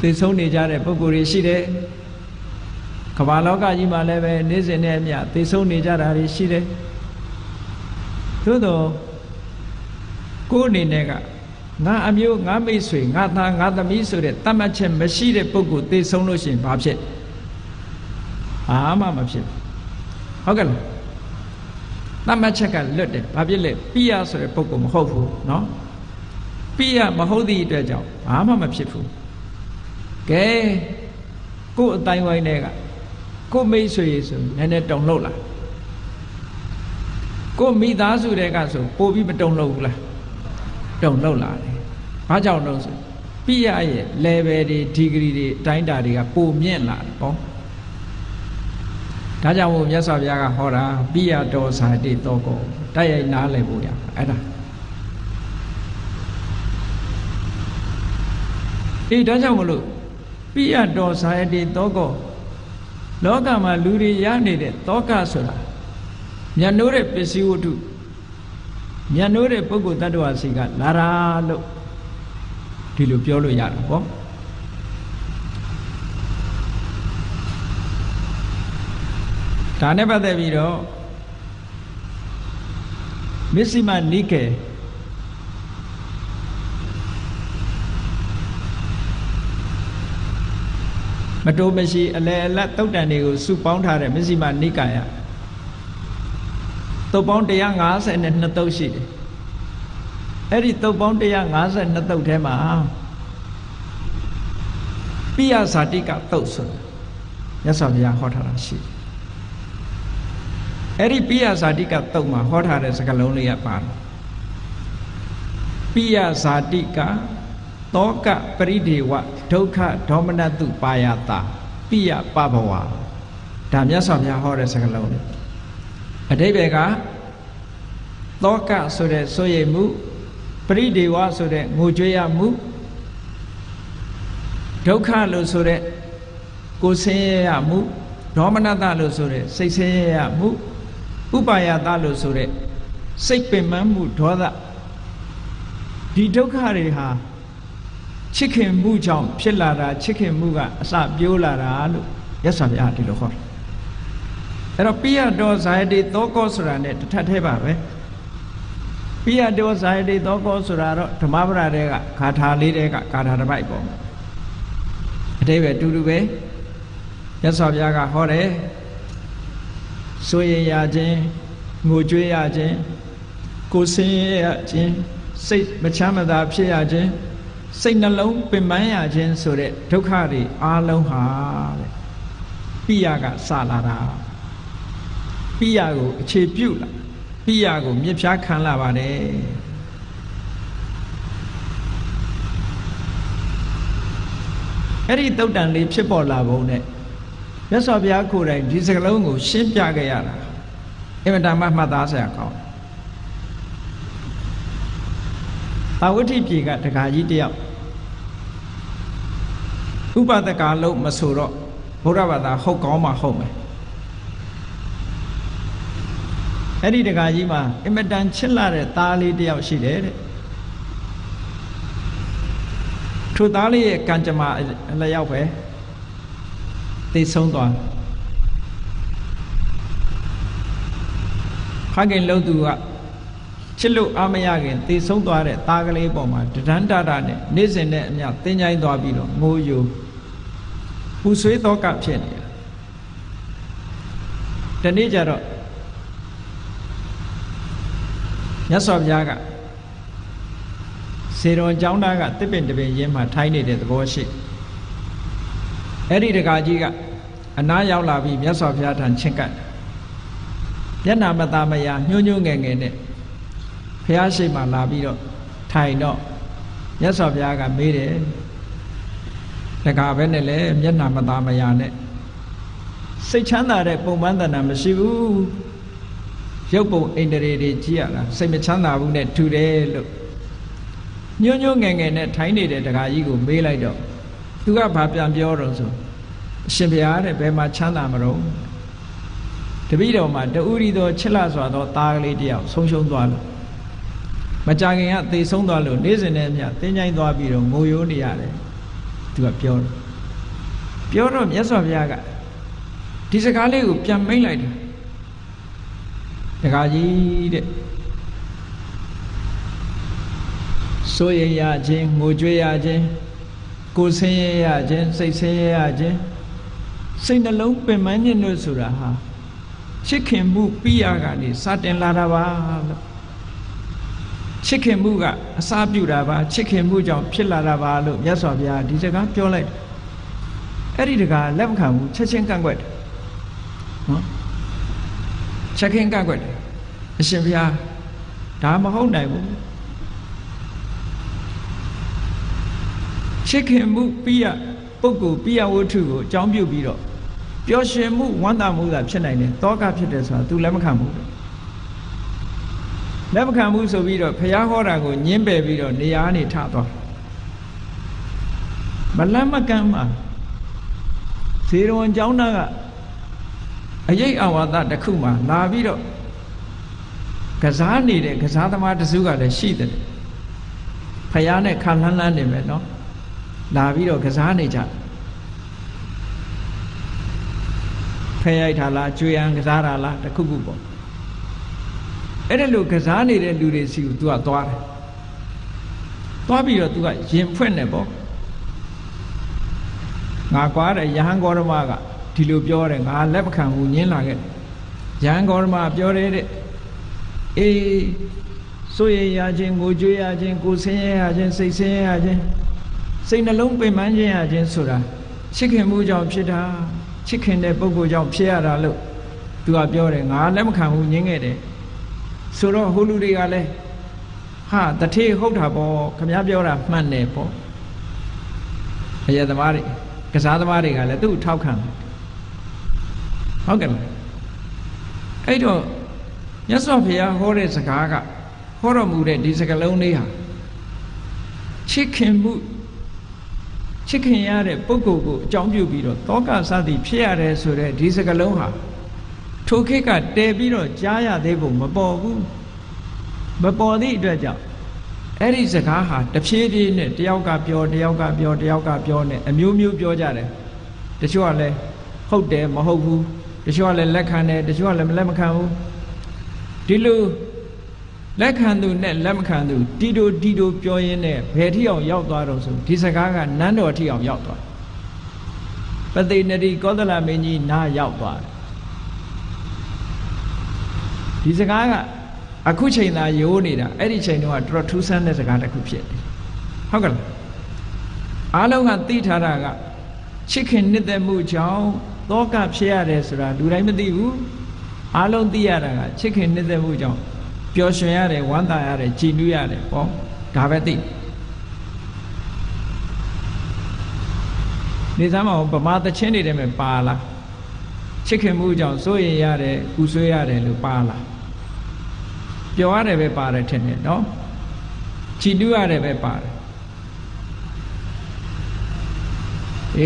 သိဆုံးနေကြတဲ့ပုဂ္ဂိုလ်တွေရှိတယ်ကမ္ဘာလောကကြီးမှာလည်းပဲနေ့စဉ်နဲ့အမျှသိဆုံးနေကြတာတွေရှိတယ်သို့တော့ကိုယ်အနေနဲ့ကငါအမျိုးငါမိတ်ဆွေငါသားငါသမီးဆိုတဲ့တတ်မှတ်ချက်မရှိတဲ့ပုဂ္ဂိုလ်သိဆုံးလို့ရှိရင်ဘာဖြစ်ဘာမှမဖြစ်ဟုတ်ကဲ့လားတတ်မှတ်ချက်ကလွတ်တယ်ဘာဖြစ်လဲပိယဆိုတဲ့ပုဂ္ဂိုလ်မဟုတ်ဘူးเนาะပိယမဟုတ်သည့်အတွက်ကြောင့်ဘာမှမဖြစ်ဘူးကဲကိုယ်အတိုင်းဝိုင်းတွေကကိုယ်မိတ်ဆွေဆိုနည်းနည်းတုံလှုပ်လာကိုယ်မိသားစုတွေကဆိုပို့ပြီးမတုံလှုပ်ဘူးလားတုံလှုပ်လာတယ်ဘာကြောင့်လို့ဆိုပိယရဲ့ level တွေ degree တွေအတိုင်းအတာတွေကပိုမြင့်လာတယ်ပေါ့ဒါကြောင့်မို့မြတ်စွာဘုရားကဟောတာပိယတော်ဇာတိတောကော တိုက်ရိုက်နားလည်ဖို့ရအဲ့ဒါဒါကြောင့်မလို့ပိယတောဇာယတိသောကောလောကမှာလူတွေရနေတဲ့သောကဆိုတာမြတ်နိုးတဲ့ပစ္စည်းဝတ္ထုမြတ်နိုးတဲ့ပုဂ္ဂိုလ်တ attva စီကလာတာလို့ဒီလိုပြောလို့ရတာပေါ့ဒါနဲ့ပတ်သက်ပြီးတော့မစ္စည်းမနိကေမတိုးမရှိအလယ်အလတ်တုတ်တန်တွေကိုစုပေါင်းထားတဲ့မစ္စည်းမနိကာယတုတ်ပေါင်း152တုတ်ရှိတယ်အဲ့ဒီတုတ်ပေါင်း152တုတ်ထဲမှာပိယဇာတိကတုတ်ဆိုတာမြတ်စွာဘုရားဟောထားတာရှိတယ်အဲ့ဒီပိယဇာတိကတုတ်မှာဟောထားတဲ့စကားလုံးလေးကပါတယ်ပိယဇာတိကသောကပရိဒေဝဒုက္ခဒေါမနတုပါယတာပိယပဘဝဒါမြတ်စွာဘုရားဟောတဲ့စကားလုံးလေးအဓိပ္ပာယ်ကသောကဆိုတဲ့ဆိုရိမ်မှုပရိဒေဝဆိုတဲ့ငိုကြွေးရမှုဒုက္ခလို့ဆိုတဲ့ကိုယ်ဆင်းရဲရမှုဒေါမနတလို့ဆိုတဲ့စိတ်ဆင်းရဲရမှုဥပါယတလို့ဆိုတဲ့စိတ်ပင်ပန်းမှုဒေါသဒီဒုက္ခတွေဟာချစ်ခင်မှုကြောင့်ဖြစ်လာတာချစ်ခင်မှုကအစပြိုးလာတာလို့ရသော်ဗျာဒီလိုခေါ်တယ်အဲ့တော့ပိယတောဇာယတိသောကောဆိုတာ ਨੇ တစ်ထပ်သေးပါပဲပိယတောဇာယတိသောကောဆိုတာတော့ဓမ္မပဒတွေကဂါထာလေးတွေကဂါထာတစ်ပိုက်ပေါ့အတိပ္ပယ်တူတူပဲရသော်ဗျာကဟောတယ်ဆိုရင်ရခြင်းငိုကြွေးရခြင်းကိုယ်ဆင်းရဲရခြင်းစိတ်မချမ်းမသာဖြစ်ရခြင်းစိတ်နှလုံးပင်ပန်းရခြင်းဆိုတဲ့ဒုက္ခတွေအားလုံးဟာတဲ့ပိယကစလာတာပိယကိုအခြေပြုလာပိယကိုမြစ်ဖြားခံလာပါတယ်အဲ့ဒီတုတ်တန်လေးဖြစ်ပေါ်လာပုံနဲ့မြတ်စွာဘုရားကိုယ်တိုင်ဒီစကားလုံးကိုရှင်းပြခဲ့ရတာအင်မတန်မှမှတ်သားစရာကောင်းပါဝဋ္ဌိပြေကတခါကြီးတယောက်ဥပဒကာလုံးမဆိုတော့ဘုရားဘာသာဟုတ်ကောင်းမှဟုတ်မယ်အဲ့ဒီတခါကြီးမှာအင်မတန်ချစ်လာတဲ့သားလေးတယောက်ရှိတယ်တဲ့ထိုသားလေးရဲ့ကံကြမ္မာအလျောက်ပဲသိဆုံးသွားဖခင်လုံးသူကချစ်လို့အားမရခင်သိဆုံးသွားတဲ့သားကလေးပေါ်မှာတဒန်းတတာနဲ့နေ့စဉ်နဲ့အမျှသင်ချိုင်းသွားပြီးတော့ငိုယိုပူဆွေးသောကဖြစ်နေတာတနေ့ကျတော့မြတ်စွာဘုရားကစေတော်ကျောင်းသားကတစ်ပင်တစ်ပင်ရင်းမှထိုင်းနေတဲ့သဘောရှိအဲ့ဒီတကာကြီးကအနားရောက်လာပြီးမြတ်စွာဘုရားထံချင့်ကပ်မျက်နှာမသားမယာညှိုးညှိုးငယ်ငယ်နဲ့ဘုရားရှိမှလာပြီးတော့ထိုင်တော့မြတ်စွာဘုရားကမေးတယ်တကာပဲနဲ့လေမျက်နှာမသားမယာနဲ့စိတ်ချမ်းသာတဲ့ပုံပန်းတဏ္ဍာမရှိဘူးရုပ်ပုံအိန္ဒြေတွေကြည့်ရတာစိတ်မချမ်းသာဘူးနဲ့ထူတယ်လို့ညှိုးညှိုးငယ်ငယ်နဲ့ထိုင်နေတဲ့တကာကြီးကိုမေးလိုက်တော့သူကဘာပြန်ပြောတော့ဆိုအရှင်ဘုရားတဲ့ဘယ်မှာချမ်းသာမလို့တပည့်တော်မှာတူရီသောချစ်လစွာသောသားကလေးတယောက်ဆုံးရှုံးသွားလို့မကြခင်ကသေဆုံးသွားလို့နေ့စဉ်နဲ့အမျှသင်ချိုင်းသွားပြီးတော့ငိုယိုးနေရတယ်သူကပြောတော့မြတ်စွာဘုရားကဒီစကားလေးကိုပြန်မိတ်လိုက်တယ်တကားကြီးတဲ့စိုးရိမ်ရခြင်းငိုကြွေးရခြင်းကိုယ်ဆင်းရဲရခြင်းစိတ်ဆင်းရဲရခြင်းစိတ်နှလုံးပင်ပန်းခြင်းတို့ဆိုတာဟာချစ်ခင်မှုပြီးရကနေစတင်လာတာပါလို့ချစ်ခင်မှုကအစာပြုတာပါချစ်ခင်မှုကြောင့်ဖြစ်လာတာပါလို့မြတ်စွာဘုရားဒီစကားပြောလိုက်အဲ့ဒီတကားလက်မခံဘူးချက်ချင်းကန့်ကွက်တယ်နော်ချက်ချင်းကန့်ကွက်တယ်အရှင်ဘုရားဒါမဟုတ်နိုင်ဘူးချစ်ခင်မှုပြီးရပုဂ္ဂိုလ်ပြီးရဝတ္ထုကိုအကြောင်းပြုပြီးတော့ပျော်ရွှင်မှုဝမ်းသာမှုသာဖြစ်နိုင်တယ်တောကဖြစ်တယ်ဆိုတာ तू လက်မခံဘူး လက်မခံဘူးဆိုပြီးတော့ဘုရားဟောတာကိုညှင်းပယ်ပြီးတော့နေရာကနေထသွားမလန့်မကမ်းမှာဇေရဝံကျောင်းသားကအရေးအဝါဒတစ်ခုမှာလာပြီးတော့ကစားနေတဲ့ကစားသမားတစုကလည်းရှိတယ်ဖယားနဲ့ခါလှမ်းလှမ်းနေမယ်နော်လာပြီးတော့ကစားနေကြဖဲရိုက်တာလားကျွေးရန်ကစားတာလားတခုခုပေါ့အဲ့ဒါလို့ကစားနေတဲ့လူတွေစီကို तू ကသွားတယ်သွားပြီးတော့ तू ကရင်ဖွင့်နေပေါ့ငါကွာတဲ့ယဟန်ဂေါရမကဒီလိုပြောတယ်ငါလက်မခံဘူးညင်းလာခဲ့ယဟန်ဂေါရမပြောတယ်တဲ့အေးဆိုရရခြင်းကိုကြွေးရခြင်းကိုဆင်းရဲရခြင်းစိတ်ဆင်းရဲရခြင်းစိတ်နှလုံးပင်ပန်းခြင်းရခြင်းဆိုတာချစ်ခင်မှုကြောင့်ဖြစ်တာချစ်ခင်တဲ့ပုဂ္ဂိုလ်ကြောင့်ဖြစ်ရတာလို့ तू ကပြောတယ်ငါလက်မခံဘူးညင်းခဲ့တယ်ဆိုတော့ဟိုလူတွေကလည်းဟာတထေဟုတ်တာပေါ့ခမည်းပြောတာမှန်တယ်ပေါ့အယက်သမားတွေကစားသမားတွေကလည်းသူ့ထောက်ခံဟုတ်ကဲ့လားအဲ့တော့မြတ်စွာဘုရားဟောတဲ့စကားကဟောတော်မူတဲ့ဒီစကားလုံးလေးဟာချစ်ခင်မှုချစ်ခင်ရတဲ့ပုဂ္ဂိုလ်ကိုအကြောင်းပြုပြီးတော့တောကစသည်ဖြစ်ရတယ်ဆိုတဲ့ဒီစကားလုံးဟာထိုခေတ်ကတည်ပြီးတော့ကြားရသေးဖို့မပေါ်ဘူးမပေါ်သည့်အတွက်ကြောင့်အဲ့ဒီစကားဟာတဖြည်းဖြည်းနဲ့တယောက်ကပြောတယောက်ကပြောတယောက်ကပြောနဲ့အမျိုးမျိုးပြောကြတယ်တချို့ကလည်းဟုတ်တယ်မဟုတ်ဘူးတချို့ကလည်းလက်ခံတယ်တချို့ကလည်းလက်မခံဘူးဒီလိုလက်ခံသူနဲ့လက်မခံသူတီတိုပြောရင်းနဲ့ဘယ်ထိအောင်ရောက်သွားတော့ဆိုဒီစကားကနန်းတော်ထိအောင်ရောက်သွားပသိနတိကောသလမင်းကြီးနားရောက်သွားတယ်ဒီစကားကအခုချိန်သာရိုးနေတာအဲ့ဒီချိန်တော့တော်ထူးဆန်းတဲ့စကားတစ်ခုဖြစ်တယ်ဟုတ်ကဲ့လားအားလုံးကသိထားတာကချစ်ခင်နှစ်သက်မှုကြောင့်တောကဖြစ်ရတယ်ဆိုတာလူတိုင်းမသိဘူးအားလုံးသိရတာကချစ်ခင်နှစ်သက်မှုကြောင့်ပျော်ရွှင်ရတယ်ဝမ်းသာရတယ်ကြည်နူးရတယ်ဟောဒါပဲသိနေသားမအောင်ဗမာသချင်းတွေထဲမှာပါလားချစ်ခင်မှုကြောင့်စိုးရင်ရတယ်ပူဆွေးရတယ်လို့ပါလားပျော်ရတယ်ပဲပါတယ်ထင်တယ်နော်ကြည်နူးရတယ်ပဲပါတ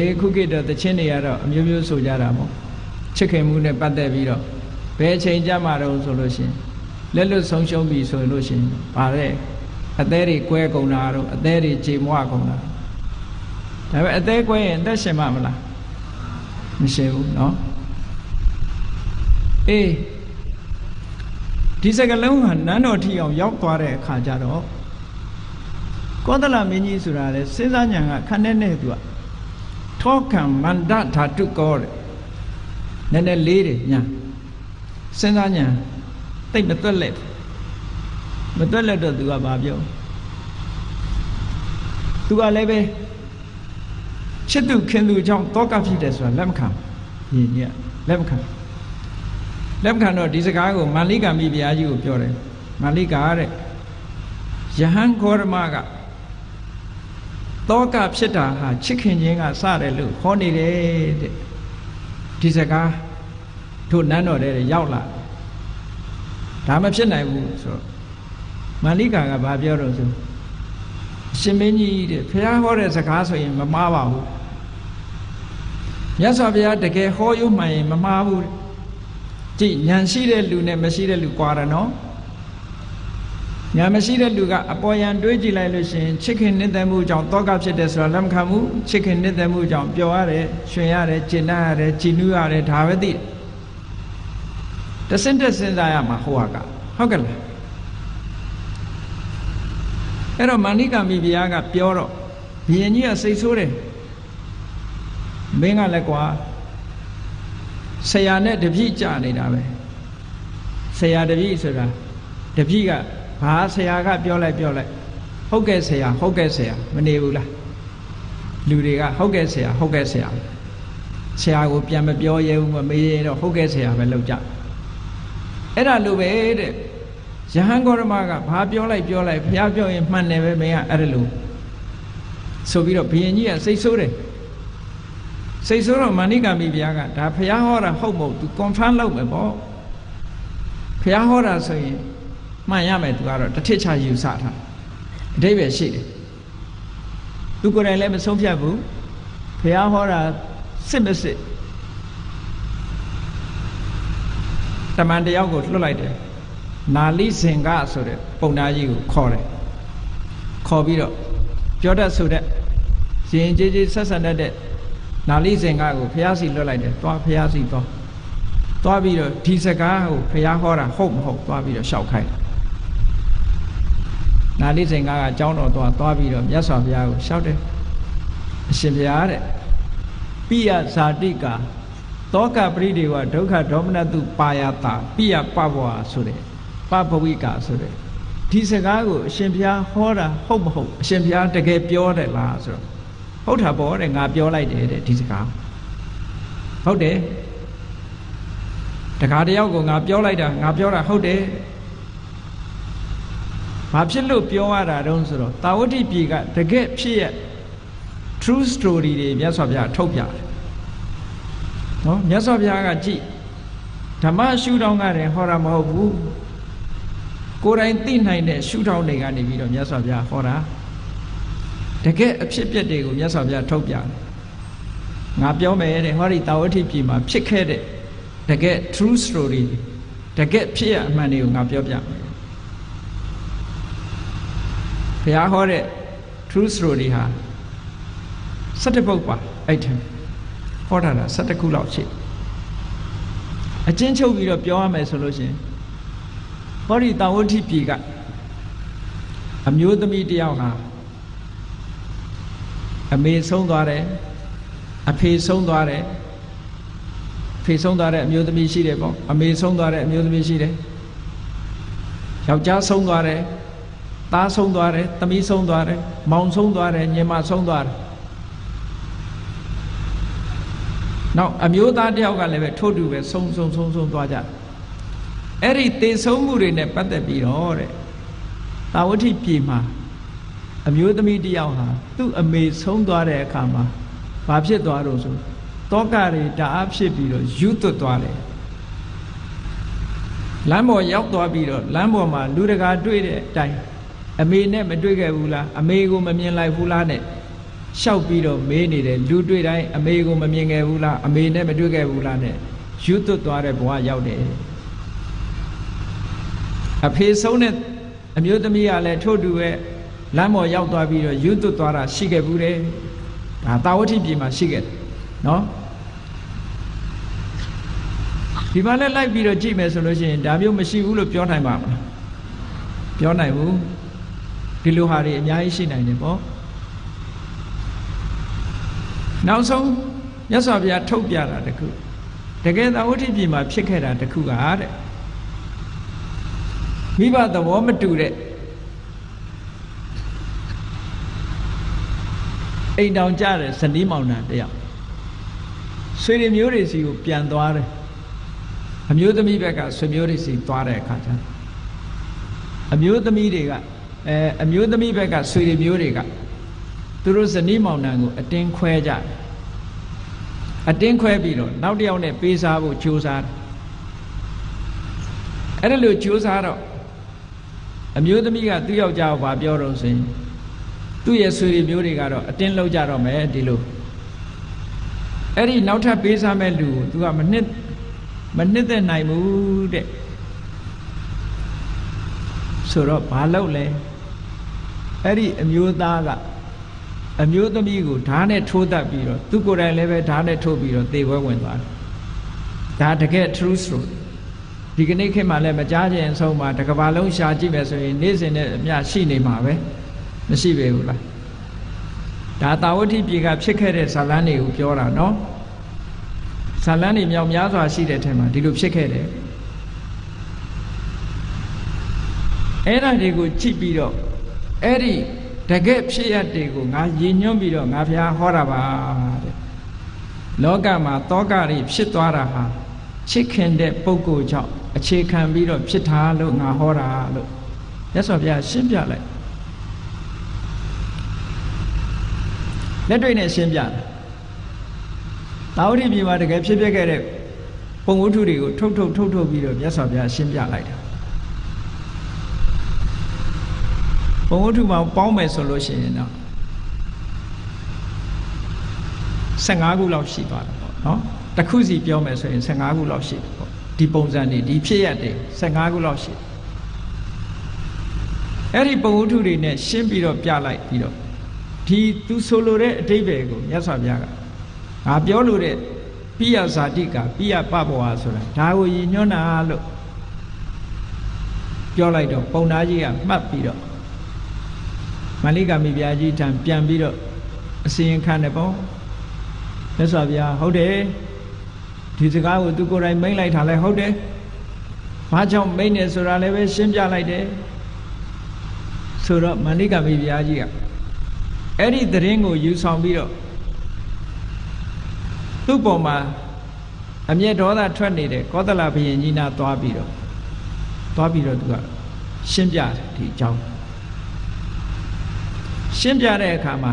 ယ်ခုခေတ်တော့သချင်းတွေကတော့အမျိုးမျိုးဆိုကြတာပေါ့ချစ်ခင်မှုနဲ့ပတ်သက်ပြီးတော့ဘယ်ချိန်ကြမှာတော့ဆိုလို့ရှိရင်လက်လွတ်ဆုံးရှုံးပြီဆိုလို့ရှိရင်ပါတဲ့အသေးတွေကွဲကုန်တာတော့အသေးတွေကြေမွကုန်တာဒါပေမဲ့အသေးကွဲရင်အသက်ရှင်မှာမလားမရှိဘူးเนาะဒီစကလုံးဟာနန်းတော်ထီအောင်ရောက်သွားတဲ့အခါကျတော့ကောသလမင်းကြီးဆိုတာလေစဉ်းစားဉာဏ်ကခနဲ့နဲ့သူကထောကံမန္တဓာတုကောတဲ့နည်းနည်းလေးတယ်ညာစဉ်းစားဉာဏ်တိတ်မတွက်လက်တော့သူကဘာပြောသူကလည်းပဲချစ်သူခင်သူကြောင့်တောကဖြစ်တယ်ဆိုတာလက်မခံညီညီလက်မခံတော့ဒီစကားကိုမာလိကာမိဘုရားကြီးကိုပြောတယ်မာလိကာတဲ့ယဟန်ဂေါရမကတောကဖြစ်တာဟာချစ်ခင်ခြင်းကစတယ်လို့ဟောနေတယ်တဲ့ဒီစကားတို့နန်းတော်ထဲရောက်လာဒါမဖြစ်နိုင်ဘူးဆိုတော့မာလိကာကဘာပြောတော့ဆိုရှင်မင်းကြီးတဲ့ဘုရားဟောတဲ့စကားဆိုရင်မမှားပါဘူးမြတ်စွာဘုရားတကယ်ဟောရုံမှန်ရင်မမှားဘူးကြည့်ဉာဏ်ရှိတဲ့လူနဲ့မရှိတဲ့လူကွာတယ်နော်ဉာဏ်မရှိတဲ့လူကအပေါ်ယံတွေးကြည့်လိုက်လို့ရှိရင်ချစ်ခင်နှစ်သက်မှုကြောင့်တောကဖြစ်တယ်ဆိုတာလက်မခံဘူးချစ်ခင်နှစ်သက်မှုကြောင့်ပျော်ရတယ်ရွှင်ရတယ်ကျဉ်းရတယ်ကြည်နူးရတယ်ဒါပဲသိတယ်တဆင့်တက်စဉ်းစားရမှာဟိုကဟုတ်ကဲ့လားအဲ့တော့မာဏိကမိဘုရားကပြောတော့ဘုရင်ကြီးကစိတ်ဆိုးတယ်မင်းကလည်းကွာဆရာနဲ့တပည့်ကြနေတာပဲဆရာတပည့်ဆိုတာတပည့်ကဘာဆရာကပြောလိုက်ဟုတ်ကဲ့ဆရာမနေဘူးလားလူတွေကဟုတ်ကဲ့ဆရာဆရာကိုပြန်မပြောရဲဘူးမမေးရတော့ဟုတ်ကဲ့ဆရာပဲလောက်ကြအဲ့ဒါလိုပဲတဲ့ယဟန်ဂေါရမကဘာပြောလိုက်ဘုရားပြောရင်မှန်တယ်ပဲမင်းကအဲ့ဒါလိုဆိုပြီးတော့ဘုရင်ကြီးကစိတ်ဆိုးတယ်စိတ်ဆိုးတော့မာဏိကမိဘုရားကဒါဘုရားဟောတာဟုတ်မဟုတ် तू confirm လုပ်မယ်ပေါ့ဘုရားဟောတာဆိုရင် မှန်ရမယ်သူကတော့တစ်ထစ်ချယူဆထားအဓိပ္ပာယ်ရှိတယ်သူကိုယ်တိုင်လည်းမဆုံးဖြတ်ဘူးဘုရားဟောတာစစ်မစစ်တမန်တယောက်ကိုလွှတ်လိုက်တယ်နာလိစင်ကဆိုတဲ့ပုံသားကြီးကိုခေါ်တယ်ခေါ်ပြီးတော့ပြောတတ်ဆိုတဲ့ရင်ကြီးကြီးဆက်ဆံတတ်တဲ့နာလိစင်ကကိုဘုရားစီလွှတ်လိုက်တယ်သွားဘုရားစီသွားပြီးတော့ဒီစကားကိုဘုရားဟောတာဟုတ်မဟုတ်သွားပြီးတော့ရှောက်ခိုင်းနာလိစင်ကအကြောင်းတော်သွားပြီးတော့မြတ်စွာဘုရားကိုရှောက်တယ်အရှင်ဘုရားတဲ့ပိယဇာတိကာသောကပရိဒေဝဒုက္ခဒေါမနတုပါယတာပိယပဘဝဆိုတဲ့ပဘဝိကာဆိုတဲ့ဒီစကားကိုအရှင်ဘုရားဟောတာဟုတ်မဟုတ်အရှင်ဘုရားတကယ်ပြောတယ်လားဆိုတော့ဟုတ်တာပေါ့တဲ့ငါပြောလိုက်တယ်တဲ့ဒီစကားဟုတ်တယ်တခါတယောက်ကိုငါပြောလိုက်တာငါပြောတာဟုတ်တယ်ဘာဖြစ်လို့ပြောရတာတုံးဆိုတော့တာဝတိပြည်ကတကယ်ဖြစ်ရ true story တွေမြတ်စွာဘုရားထုတ်ပြတယ်နော်မြတ်စွာဘုရားကကြည့်ဓမ္မရှုထောင့်ကတည်းဟောတာမဟုတ်ဘူးကိုယ်တိုင်သိနိုင်တဲ့ရှုထောင့်တွေကနေပြီးတော့မြတ်စွာဘုရားဟောတာတကယ်အဖြစ်အပျက်တွေကိုမြတ်စွာဘုရားထုတ်ပြတယ်ငါပြောမယ်တဲ့ဟောဒီတာဝတိပြည်မှာဖြစ်ခဲ့တဲ့တကယ် true story တကယ်ဖြစ်ရအမှန်တွေကိုငါပြောပြမယ်ဘုရားဟောတဲ့ true story ဟာ17 ပုဒ်ပါအဲ့ထက်ဟောတာ17 ခုလောက်ရှိအချင်းချုပ်ပြီးတော့ပြောရမယ်ဆိုလို့ရှိရင်ဟောဒီတာဝတိပြည်ကအမျိုးသမီးတယောက်ဟာအမေဆုံးသွားတယ်အဖေဆုံးသွားတယ်ဖေဆုံးသွားတဲ့အမျိုးသမီးရှိတယ်ပေါ့အမေဆုံးသွားတဲ့အမျိုးသမီးရှိတယ်ယောက်ျားဆုံးသွားတယ်သားဆုံးသွားတယ်သမီးဆုံးသွားတယ်မောင်ဆုံးသွားတယ်ညီမဆုံးသွားတယ်နောက်အမျိုးသားတယောက်ကလည်းပဲထို့တူပဲဆုံးသွားကြအဲ့ဒီသေဆုံးမှုတွေနဲ့ပတ်သက်ပြီးတော့တဲ့တာဝတိပြည်မှာအမျိုးသမီးတယောက်ဟာသူ့အမေဆုံးသွားတဲ့အခါမှာဘာဖြစ်သွားတော့ဆိုတောကတွေတအားဖြစ်ပြီးတော့ယူသွတ်သွားတယ်လမ်းပေါ်ရောက်သွားပြီးတော့လမ်းပေါ်မှာလူတကာတွေ့တဲ့အတိုင်းအမေနဲ့မတွေ့ခဲ့ဘူးလားအမေကိုမမြင်လိုက်ဘူးလားနဲ့ရှောက်ပြီးတော့မေးနေတယ်လူတွေ့တိုင်းအမေကိုမမြင်ခဲ့ဘူးလားအမေနဲ့မတွေ့ခဲ့ဘူးလားနဲ့ယူသွတ်သွားတဲ့ဘဝရောက်တယ်အဖေဆုံးတဲ့အမျိုးသမီးကလည်းထို့တူပဲလမ်းပေါ်ရောက်သွားပြီးတော့ယူသွတ်သွားတာရှိခဲ့ဘူးတယ်ဒါတာဝတိပြည်မှာရှိခဲ့တယ်နော်ဒီမှာလည်းလိုက်ပြီးတော့ကြည့်မယ်ဆိုလို့ရှိရင်ဒါမျိုးမရှိဘူးလို့ပြောနိုင်ပါမလားပြောနိုင်ဘူးဒီလိုဟာတွေအများကြီးရှိနိုင်တယ်ပေါ့နောက်ဆုံးမြတ်စွာဘုရားထုတ်ပြတာတခုတကယ်သာဝတိပြည်မှာဖြစ်ခဲ့တာတခုကတဲ့မိဘသဘောမတူတဲ့အိမ်တောင်ကြတဲ့ဇနီးမောင်နှံတယောက်ဆွေတွေမျိုးတွေစီကိုပြန်သွားတယ်အမျိုးသမီးဘက်ကဆွေမျိုးတွေစီသွားတဲ့အခါကျအမျိုးသမီးဘက်ကဆွေတွေမျိုးတွေကသူတို့ဇနီးမောင်နှံကိုအတင်းခွဲကြတယ်အတင်းခွဲပြီးတော့နောက်တစ်ယောက်နဲ့ပေးစားဖို့ကြိုးစားတယ်အဲ့ဒါလို့ကြိုးစားတော့အမျိုးသမီးကသူ့ယောက်ျားကိုဘာပြောတော့ဆိုရင်သူ့ရဲ့ဆွေတွေမျိုးတွေကတော့အတင်းလောက်ကြတော့မယ်ဒီလိုအဲ့ဒီနောက်ထပ်ပေးစားမဲ့လူကိုသူကမနှစ်သက်နိုင်ဘူးတဲ့ဆိုတော့ဘာလုပ်လဲအဲ့ဒီအမျိုးသားကအမျိုးသမီးကိုဓာတ်နဲ့ထိုးတတ်ပြီးတော့သူကိုယ်တိုင်လည်းပဲဓာတ်နဲ့ထိုးပြီးတော့သေပွဲဝင်သွားတယ်ဒါတကယ် true story ဒီကနေ့ခေတ်မှာလည်းမကြားခြင်းအဆုံးမှာတစ်ကမ္ဘာလုံးရှာကြည့်မယ်ဆိုရင်နေ့စဉ်နဲ့အမျှရှိနေမှာပဲမရှိပေဘူးလားဒါတာဝတိပြည်ကဖြစ်ခဲ့တဲ့ဇာလန်းတွေကိုပြောတာနော်ဇာလန်းတွေမြောက်များစွာရှိတဲ့ထဲမှာဒီလိုဖြစ်ခဲ့တယ်အဲ့ဒါတွေကိုကြည့်ပြီးတော့အဲ့ဒီတကယ်ဖြစ်ရတဲ့ကိုငါရည်ညွှန်းပြီးတော့ငါဘုရားဟောတာပါတဲ့လောကမှာတောကတွေဖြစ်သွားတာဟာချစ်ခင်တဲ့ပုဂ္ဂိုလ်ကြောင့်အခြေခံပြီးတော့ဖြစ်တာလို့ငါဟောတာလို့မြတ်စွာဘုရားရှင်းပြလိုက်လက်တွေ့နဲ့ရှင်းပြတယ်တာဝတိပြည်မှာတကယ်ဖြစ်ခဲ့တဲ့ပုံဝတ္ထုတွေကိုထုတ်ပြီးတော့မြတ်စွာဘုရားရှင်းပြလိုက်တာ ဘုံဝတ္ထုမှာပေါင်းမယ်ဆိုလို့ရှိရင်တော့15ခုလောက်ရှိသွားတယ်ပေါ့နော်တစ်ခုစီပြောမယ်ဆိုရင်15ခုလောက်ရှိတယ်ပေါ့ဒီပုံစံတွေဒီဖြစ်ရက်တွေ15ခုလောက်ရှိတယ်အဲ့ဒီဘုံဝတ္ထုတွေနဲ့ရှင်းပြီးတော့ပြလိုက်ပြီးတော့ဒီသူဆိုလိုတဲ့အဓိပ္ပာယ်ကိုမြတ်စွာဘုရားကငါပြောလို့တဲ့ပိယဇာတိကပိယပဘောဟာဆိုတာဒါကိုရည်ညွှန်းတာလို့ပြောလိုက်တော့ပုံသားကြီးကမှတ်ပြီးတော့မလိကမိဖုရားကြီးထံပြန်ပြီးတော့အစီရင်ခံတယ်ပေါ့မြတ်စွာဘုရားဟုတ်တယ်ဒီစကားကိုသူကိုယ်တိုင်မိန့်လိုက်တာလဲဟုတ်တယ်ဘာကြောင့်မိန့်နေဆိုတာလည်းပဲရှင်းပြလိုက်တယ်ဆိုတော့မလိကမိဖုရားကြီးကအဲ့ဒီသတင်းကိုယူဆောင်ပြီးတော့သူ့ပေါ်မှာအမျက်ဒေါသထွက်နေတဲ့ကောသလဘုရင်ကြီးနာသွားပြီးတော့သူကရှင်းပြတယ်ဒီအကြောင်းရှင်းပြတဲ့အခါမှာ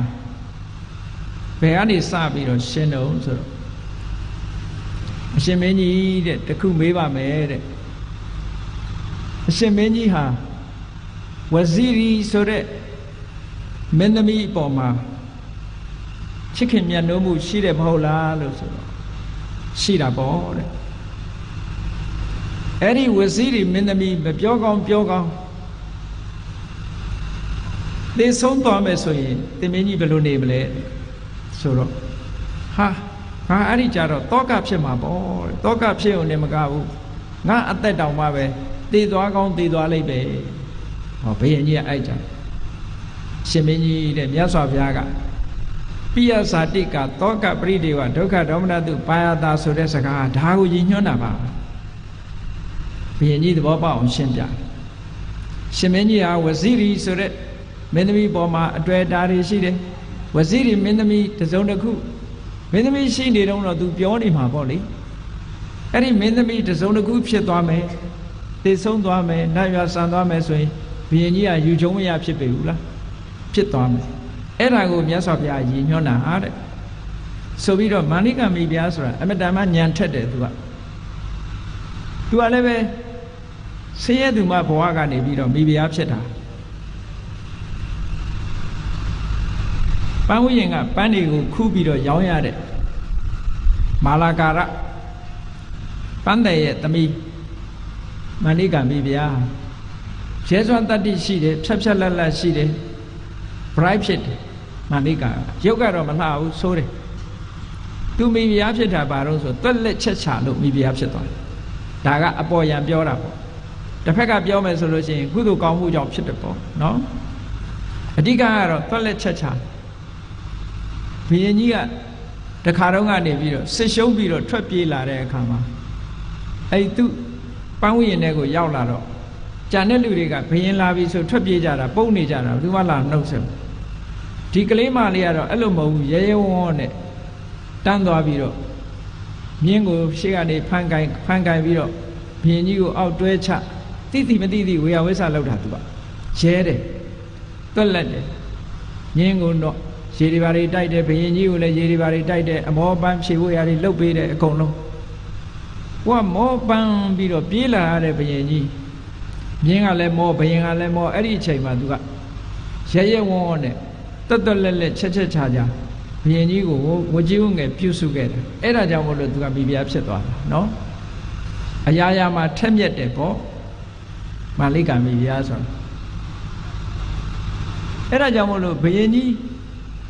ဘယ်ကနေစပြီးတော့ရှင်းတော့ဆိုတော့အရှင်မင်းကြီးတဲ့တခုမေးပါမယ်တဲ့အရှင်မင်းကြီးဟာဝဇီရီဆိုတဲ့မင်းသမီးအပေါ်မှာချစ်ခင်မြတ်နိုးမှုရှိတယ်မဟုတ်လားလို့ဆိုတော့ရှိတာပေါ့တဲ့အဲ့ဒီဝဇီရီမင်းသမီးမပြောကောင်းပြောကောင်းသေဆုံးသွားမယ်ဆိုရင်တင်မင်းကြီးဘယ်လိုနေမလဲဆိုတော့ဟာငါအဲ့ဒီကြတော့တောကဖြစ်မှာပေါ့တောကဖြစ်ုံနဲ့မကဘူးငါအသက်တောင်မှပဲသေသွားကောင်းသေသွားလိမ့်ပဲဟောဘုရင်ကြီးကအဲ့ကြရှင်မင်းကြီးတဲ့မြတ်စွာဘုရားကပိယဇာတိကတောကပရိဒေဝဒုက္ခဒေါမနတုပါယတာဆိုတဲ့စကားဒါကိုရည်ညွှန်းတာပါဘုရင်ကြီးသဘောပေါက်အောင်ရှင်းပြရှင်မင်းကြီးဟာဝဇီရီဆိုတဲ့မင်းသမီးပေါ်မှာအတွေ့အတာတွေရှိတယ်ဝဇီရီမင်းသမီးတစ်စုံတစ်ခုမင်းသမီးရှိနေတော့သူပြောနေမှာပေါ့လေအဲ့ဒီမင်းသမီးတစ်စုံတစ်ခုဖြစ်သွားမယ်သေဆုံးသွားမယ်နတ်ရွာဆန်သွားမယ်ဆိုရင်ဘုရင်ကြီးကယူချုံမရဖြစ်ပေဘူးလားဖြစ်သွားမယ်အဲ့ဒါကိုမြတ်စွာဘုရားရည်ညွှန်းတာဟာတဲ့ဆိုပြီးတော့မာဏိကမိဖုရားဆိုတာအမတန်မှညံထက်တယ်သူကလည်းပဲဆင်းရဲသူမှဘဝကနေပြီးတော့မိဖုရားဖြစ်တာပန်းဝိရင်ကပန်းတွေကိုခူးပြီးတော့ရောင်းရတဲ့မာလာကာရပန်းတဲ့ရဲ့သမီးမာဏိကမိဖုရားရဲစွမ်းတတ္တိရှိတယ်ဖြတ်ဖြတ်လက်လက်ရှိတယ် bright ဖြစ်တယ်မာဏိကရုပ်ကတော့မလှဘူးဆိုးတယ်သူမိဖုရားဖြစ်တာဘာလို့ဆိုတွက်လက်ချက်ချလို့မိဖုရားဖြစ်သွားတယ်ဒါကအပေါ်ယံပြောတာပေါ့တစ်ဖက်ကပြောမယ်ဆိုလို့ရှိရင်ကုသိုလ်ကောင်းမှုကြောင့်ဖြစ်တယ်ပေါ့နော်အဓိကကတော့တွက်လက်ချက်ချဘုရင်ကြီးကတခါတော့ကနေပြီးတော့စစ်ရှုံးပြီးတော့ထွက်ပြေးလာတဲ့အခါမှာအဲ့သူပန်းဝိရင်တွေကိုရောက်လာတော့ကြံတဲ့လူတွေကဘုရင်လာပြီဆိုထွက်ပြေးကြတာပုံနေကြတာသူမှလာနှုတ်ဆက်ဒီကလေးမလေးကတော့အဲ့လိုမဟုတ်ဘူးရဲရဲဝံ့ဝံ့နဲ့တန်းသွားပြီးတော့မြင်းကိုရှေ့ကနေဖန်ကိုင်ပြီးတော့ဘုရင်ကြီးကိုအောက်တွဲချတိမတိဝေယဝိဆလောက်တာသူကရဲတယ်တွက်လက်တယ်မြင်းကိုတော့ရေဒီပါတွေတိုက်တယ်ဘုရင်ကြီးကိုလည်းရေဒီပါတွေတိုက်တယ်အမောပန်းဖြေဖို့ရာတွေလှုပ်ပေးတယ်အကုန်လုံးဟိုကမောပန်းပြီးတော့ပြေးလာရတဲ့ဘုရင်ကြီးမြင်းကလည်းမောဘုရင်ကလည်းမောအဲ့ဒီအချိန်မှာသူကရဲရဲဝံ့ဝံ့နဲ့တွက်လက်ချက်ချာဘုရင်ကြီးကိုဝကြီးဝငယ်ပြုစုခဲ့တယ်အဲ့ဒါကြောင့်မို့လို့သူကမိဖုရားဖြစ်သွားတာနော်အရာရာမှာထက်မြက်တယ်ပေါ့မာလိကမိဖုရားဆိုအဲ့ဒါကြောင့်မို့လို့ဘုရင်ကြီး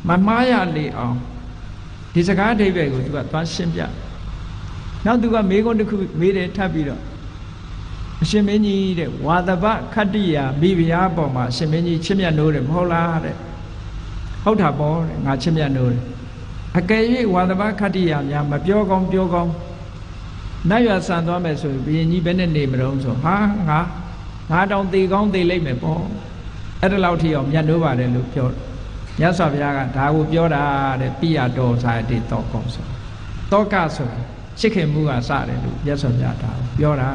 မမှားရလေအောင်ဒီစကားအဓိပ္ပာယ်ကိုသူကသွားရှင်းပြနောက်သူကမေးခွန်းတစ်ခုမေးတယ်ထပ်ပြီးတော့အရှင်မင်းကြီးတဲ့ဝါသဗခတ္တိယမိဖုရားပေါ်မှာအရှင်မင်းကြီးချစ်မြတ်နိုးတယ်မဟုတ်လားတဲ့ဟုတ်တာပေါ့တဲ့ငါချစ်မြတ်နိုးတယ်အကယ်၍ဝါသဗခတ္တိယများမပြောကောင်းပြောကောင်းနတ်ရွာဆန်သွားမယ်ဆိုရင်ဘုရင်ကြီးဘယ်နဲ့နေမလို့ဆိုဟာငါတောင်သေကောင်းသေလိမ့်မယ်ပေါ့အဲ့ဒါလောက်ထိအောင်မြတ်နိုးပါတယ်လို့ပြောတယ်မြတ်စွာဘုရားကဒါကိုပြောတာတဲ့ပိယတော်စာတိတောကောဆိုတောကဆိုတာချစ်ခင်မှုကစတယ်လို့မြတ်စွာဘုရားဒါပြောတာ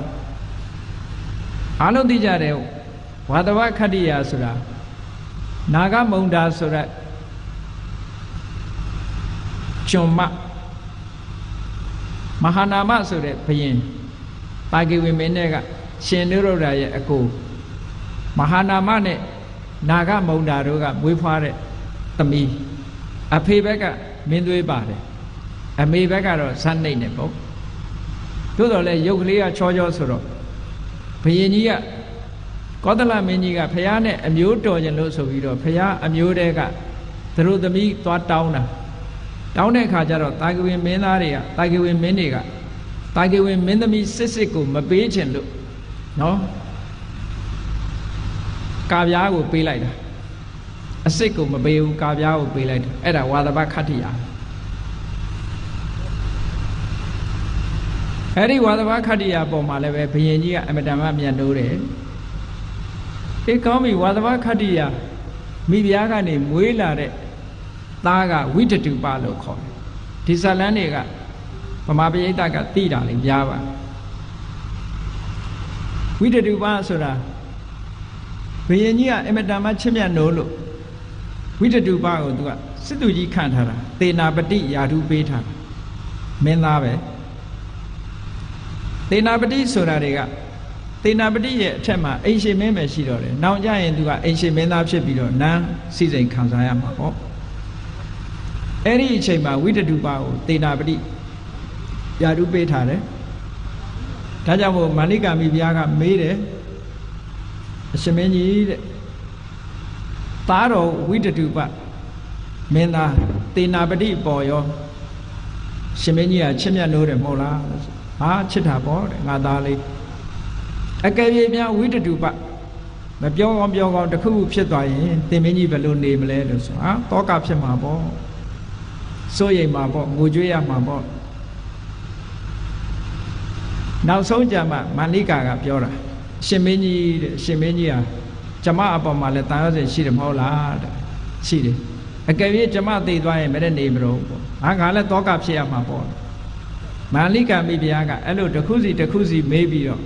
အားလုံးသိကြတယ်ဝါသဗခတ္တိယဆိုတာနာဂမုံဒါဆိုတဲ့ကျွန်မဟာနာမဆိုတဲ့ဘုရင်ပါကိဝေမင်းနဲ့ကရှင်နုရုဒ္ဓရဲ့အကိုမဟာနာမနဲ့ နာဂမုံတာတို့ကမွေးဖွားတဲ့သမီးအဖေဘက်ကမင်းသွေးပါတယ်အမေဘက်ကတော့ဇတ်နှိမ့်နေပေါ့သို့တော်လည်းရုပ်ကလေးကချောချောဆိုတော့ဘုရင်ကြီးကကောသလမင်းကြီးကဖះနဲ့အမျိုးတော်ကြလို့ဆိုပြီးတော့ဖះအမျိုးတဲကသူတို့သမီးသွားတောင်းတာတောင်းတဲ့အခါကျတော့တာဂဝင်မင်းသားတွေကတာဂဝင်မင်းတွေကတာဂဝင်မင်းသမီးစစ်ကိုမပေးချင်လို့နော်ကာပြားကိုပေးလိုက်တာအစစ်ကိုမပေးဘူးကာပြားကိုပေးလိုက်တယ်အဲ့ဒါဝါသဘခတ္တိယအဲ့ဒီဝါသဘခတ္တိယပုံမှာလည်းပဲဘုရင်ကြီးကအမတန်မှမြတ်နိုးတယ်အေးကောင်းပြီဝါသဘခတ္တိယမိဖုရားကနေမွေးလာတဲ့သားကဝိတတုပလို့ခေါ်တယ်ဒီဇလန်းတွေကဗမာပရိသတ်ကသိတာလေများပါဝိတတုပဆိုတာဘုရင်ကြီးကအမတန်မှချစ်မြတ်နိုးလို့ဝိတတုပကိုသူကစစ်သူကြီးခန့်ထားတာသေနာပတိယာဓုပေးထားတာမင်းသားပဲသေနာပတိဆိုတာတွေကသေနာပတိရဲ့အထက်မှာအိမ်ရှင်မင်းပဲရှိတော့တယ်။နောက်ကြရင်သူကအိမ်ရှင်မင်းသားဖြစ်ပြီးတော့နန်းစီစဉ်ခံစားရမှာပေါ့။အဲ့ဒီအချိန်မှာဝိတတုပကိုသေနာပတိယာဓုပေးထားတယ်။ဒါကြောင့်မို့မာလိကာမိဘုရားကမေးတယ်အရှင်မင်းကြီးတဲ့သားတော်ဝိတတုပမင်းသားသေနာပတိပေါ်ရောရှင်မင်းကြီးကချစ်မြတ်နိုးတယ်မဟုတ်လားဟာချစ်တာပေါ့တဲ့ငါသားလေးအကယ်၍များဝိတတုပမပြောကောင်းပြောကောင်းတစ်ခုခုဖြစ်သွားရင်သင်မင်းကြီးဘယ်လိုနေမလဲလို့ဆိုဟာတောကဖြစ်မှာပေါ့စိုးရိမ်မှာပေါ့ငိုကြွေးရမှာပေါ့နောက်ဆုံးကြမှာမန္လိကာကပြောတာရှင်မင်းကြီးတဲ့ရှင်မင်းကြီးဟာကျမအပေါ်မှာလည်းတာယောဇဉ်ရှိတယ်မဟုတ်လားတဲ့ရှိတယ်အကယ်၍ကျမသိသွားရင်မတဲ့နေမလို့ပေါ့ငါလည်းတောကဖြစ်ရမှာပေါ့မန္လိကာမိဖုရားကအဲ့လိုတစ်ခုစီမေးပြီးတော့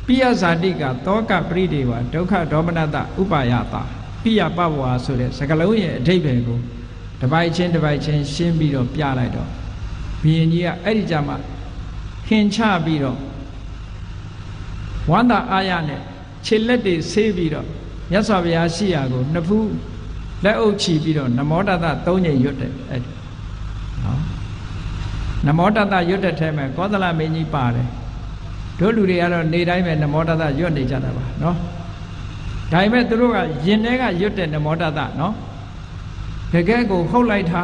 ပိယဇာတိကတောကပရိဒေဝဒုက္ခဒေါမနတဥပါယတာပိယပဝါဆိုတဲ့စကားလုံးရဲ့အဓိပ္ပာယ်ကိုတစ်ပိုက်ချင်းရှင်းပြီးတော့ပြလိုက်တော့ဘုရင်ကြီးကအဲ့ဒီကြမှာခင်ချပြီးတော့ဝန္တာအာရနဲ့ခြေလက်တွေဆေးပြီးတော့မြတ်စွာဘုရားရှိရာကိုနှစ်ဖူးလက်အုပ်ချီပြီးတော့နမောတတ၃ကြိမ်ရွတ်တယ်အဲ့ဒီနော်နမောတတရွတ်တဲ့ထဲမှာကောသလမင်းကြီးပါတယ်တို့လူတွေကတော့နေတိုင်းပဲနမောတတရွတ်နေကြတာပါနော်ဒါပေမဲ့သူတို့ကယင်ထဲကရွတ်တဲ့နမောတတနော်တကယ်ကိုဟုတ်လိုက်တာ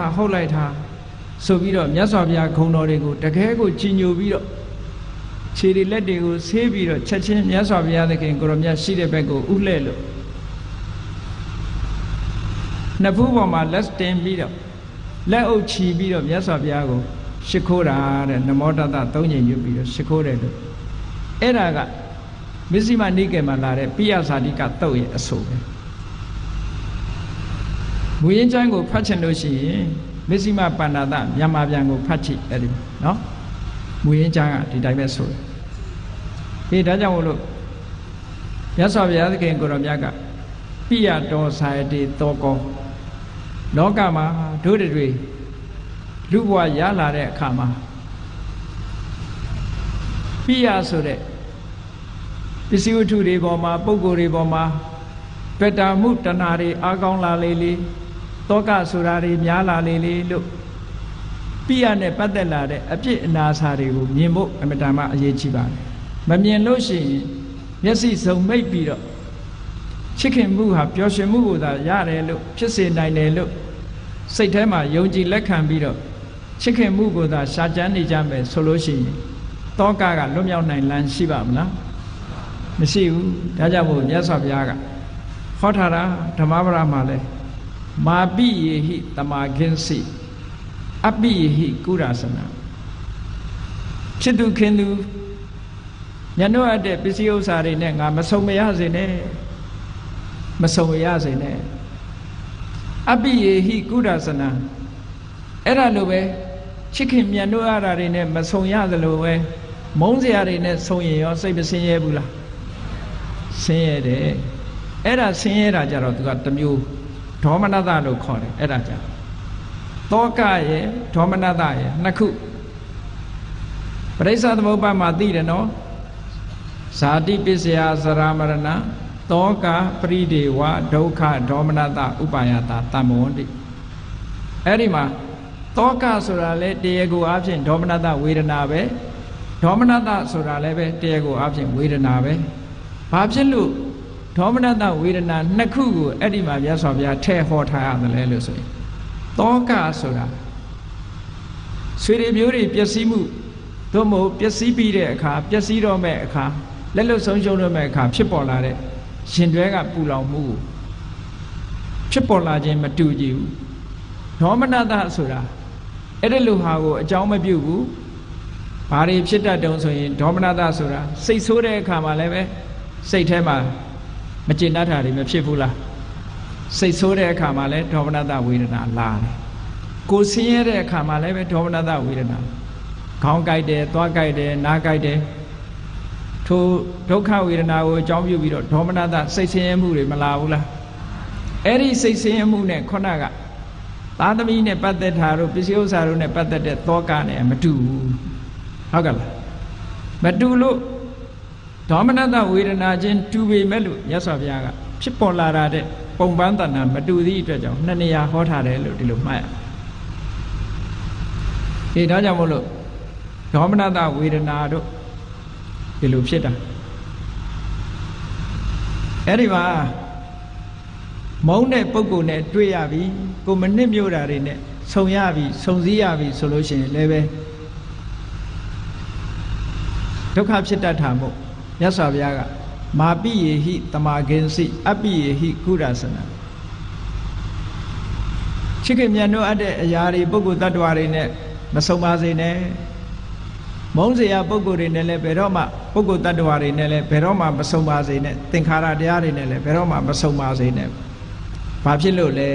ဆိုပြီးတော့မြတ်စွာဘုရားခုံတော်တွေကိုတကယ်ကိုကြီးညိုပြီးတော့ခြေတွေလက်တွေကိုဆေးပြီးတော့ချက်ချင်းမြတ်စွာဘုရားသခင်ကိုရောမြတ်ရှိတဲ့ဘက်ကိုဥလှဲ့လို့နှစ်ဖူးပေါ်မှာလက်တင်ပြီးတော့လက်အုပ်ချီပြီးတော့မြတ်စွာဘုရားကိုရှ िख ိုးတာတဲ့နမောတတ၃ကြိမ်ရွတ်ပြီးတော့ရှ िख ိုးတယ်လို့အဲ့ဒါကမစ္စည်းမနိကေမှာလာတဲ့ပိယဇာတိကတုတ်ရဲ့အဆိုပဲမူရင်းကျမ်းကိုဖတ်ချင်လို့ရှိရင်မစ္စည်းမပန္နာတမြန်မာပြန်ကိုဖတ်ကြည့်အဲ့ဒီနော်မူရင်းကျမ်းကဒီတိုင်းပဲဆိုတယ်ဒီဒါကြောင့်မို့လို့မြတ်စွာဘုရားသခင်ကိုရောမြတ်ကပိယတောဇာယတိတောကောလောကမှာဒုတွေလူဘဝရလာတဲ့အခါမှာပိယဆိုတဲ့ပစ္စည်းဝတ္ထုတွေပေါ်မှာပုဂ္ဂိုလ်တွေပေါ်မှာပတ္တာမှုတဏှာတွေအားကောင်းလာလေလေတောကဆိုတာတွေများလာလေလေလို့ပိယနဲ့ပတ်သက်လာတဲ့အပြစ်အနာစာတွေကိုမြင်ဖို့အမတန်မှအရေးကြီးပါတယ်မမြင်လို့ရှိရင်မျက်စိစုံမိတ်ပြီးတော့ချစ်ခင်မှုဟာပျော်ရွှင်မှုကိုသာရတယ်လို့ဖြစ်စေနိုင်တယ်လို့စိတ်ထဲမှာယုံကြည်လက်ခံပြီးတော့ချစ်ခင်မှုကိုသာရှာကြမ်းနေကြမယ်ဆိုလို့ရှိရင်တောကလွတ်မြောက်နိုင်လမ်းရှိပါမလားမရှိဘူးဒါကြောင့်မို့မြတ်စွာဘုရားကဟောထားတာဓမ္မပဒမှာလဲမာပိယေဟိတမာခင်းစီအပိယေဟိကုရသနာချစ်သူခင်သူညနှုတ်အပ်တဲ့ပစ္စည်းဥစ္စာတွေနဲ့ငါမဆုံမရစေနဲ့အပိယေဟိကုရသနာအဲ့ဒါလိုပဲချစ်ခင်မြတ်နှုတ်အပ်တာတွေနဲ့မဆုံရသလိုပဲမုန်းစရာတွေနဲ့ဆုံရင်ရောစိတ်မဆင်းရဲဘူးလားဆင်းရဲတယ်အဲ့ဒါဆင်းရဲတာကြတော့သူကတစ်မျိုးဒေါမနတလို့ခေါ်တယ်အဲ့ဒါကြတောကရဲ့ဒေါမနတရဲ့နှစ်ခုပရိစ္ဆသမုပ္ပါမှာသိတယ်နော်ဇာတိပစ္စယသရမရဏ သောကပရိဒေဝဒုက္ခဒေါမနတဥပါယတာတမ္မောတိအဲ့ဒီမှာသောကဆိုတာလေတရားကိုအဖြစ်ဒေါမနတဝေဒနာပဲဒေါမနတဆိုတာလည်းပဲတရားကိုအဖြစ်ဝေဒနာပဲဘာဖြစ်လို့ဒေါမနတဝေဒနာနှစ်ခုကိုအဲ့ဒီမှာမြတ်စွာဘုရားထည့်ဟောထားရတယ်လဲလို့ဆိုရင်သောကဆိုတာဆွေတွေမျိုးတွေပျက်စီးမှုသို့မဟုတ်ပျက်စီးပြီးတဲ့အခါပျက်စီးတော့မဲ့အခါလက်လွတ်ဆုံးရှုံးတော့မဲ့အခါဖြစ်ပေါ်လာတဲ့ရှင်တွဲကပူလောင်မှုကိုဖြစ်ပေါ်လာခြင်းမတူကြဘူးဒေါမနတဆိုတာအဲ့ဒီလိုဟာကိုအကြောင်းမပြုဘူးဘာတွေဖြစ်တတ်တုံးဆိုရင်ဒေါမနတဆိုတာစိတ်ဆိုးတဲ့အခါမှာလည်းပဲစိတ်ထဲမှာမကျေနပ်တာတွေမဖြစ်ဘူးလားစိတ်ဆိုးတဲ့အခါမှာလည်းဒေါမနတဝေဒနာလာတယ်ကိုယ်ဆင်းရဲတဲ့အခါမှာလည်းပဲဒေါမနတဝေဒနာခေါင်းကိုက်တယ်သွားကိုက်တယ်နားကိုက်တယ်ထိုဒုက္ခဝေဒနာကိုအကြောင်းပြုပြီးတော့ဒေါမနတစိတ်ဆင်းရဲမှုတွေမလာဘူးလားအဲ့ဒီစိတ်ဆင်းရဲမှုနဲ့ခုနကသာသမီနဲ့ပတ်သက်တာတို့ပစ္စည်းဥစ္စာတို့နဲ့ပတ်သက်တဲ့သောကနဲ့မတူဘူးဟုတ်ကဲ့လားမတူလို့ဒေါမနတဝေဒနာချင်းတူပေမဲ့လို့မြတ်စွာဘုရားကဖြစ်ပေါ်လာတဲ့ပုံပန်းတဏ္ဍာမတူသည့်အတွက်ကြောင့်နှစ်နေရာဟောထားတယ်လို့ဒီလိုမှတ်ရဒါကြောင့်မို့လို့ဒေါမနတဝေဒနာတို့ဒီလိုဖြစ်တာအဲ့ဒီမှာမုန်းတဲ့ပုဂ္ဂိုလ်နဲ့တွေ့ရပြီကိုမနစ်မြို့တာတွေနဲ့ဆုံရပြီဆုံစည်းရပြီဆိုလို့ရှိရင်လည်းပဲဒုက္ခဖြစ်တတ်တာမို့မြတ်စွာဘုရားကမာပိယေဟိတမာကင်စီအပိယေဟိကုရသနာချစ်ခင်မြတ်နိုးအပ်တဲ့အရာတွေပုဂ္ဂိုလ်တ attva တွေနဲ့မဆုံပါစေနဲ့မုန်းစရာပုဂ္ဂိုလ်တွေနဲ့လည်းဘယ်တော့မှပုဂ္ဂိုလ်တ attva တွေနဲ့လည်းဘယ်တော့မှမဆုံပါစေနဲ့သင်္ခါရတရားတွေနဲ့လည်းဘယ်တော့မှမဆုံပါစေနဲ့ဘာဖြစ်လို့လဲ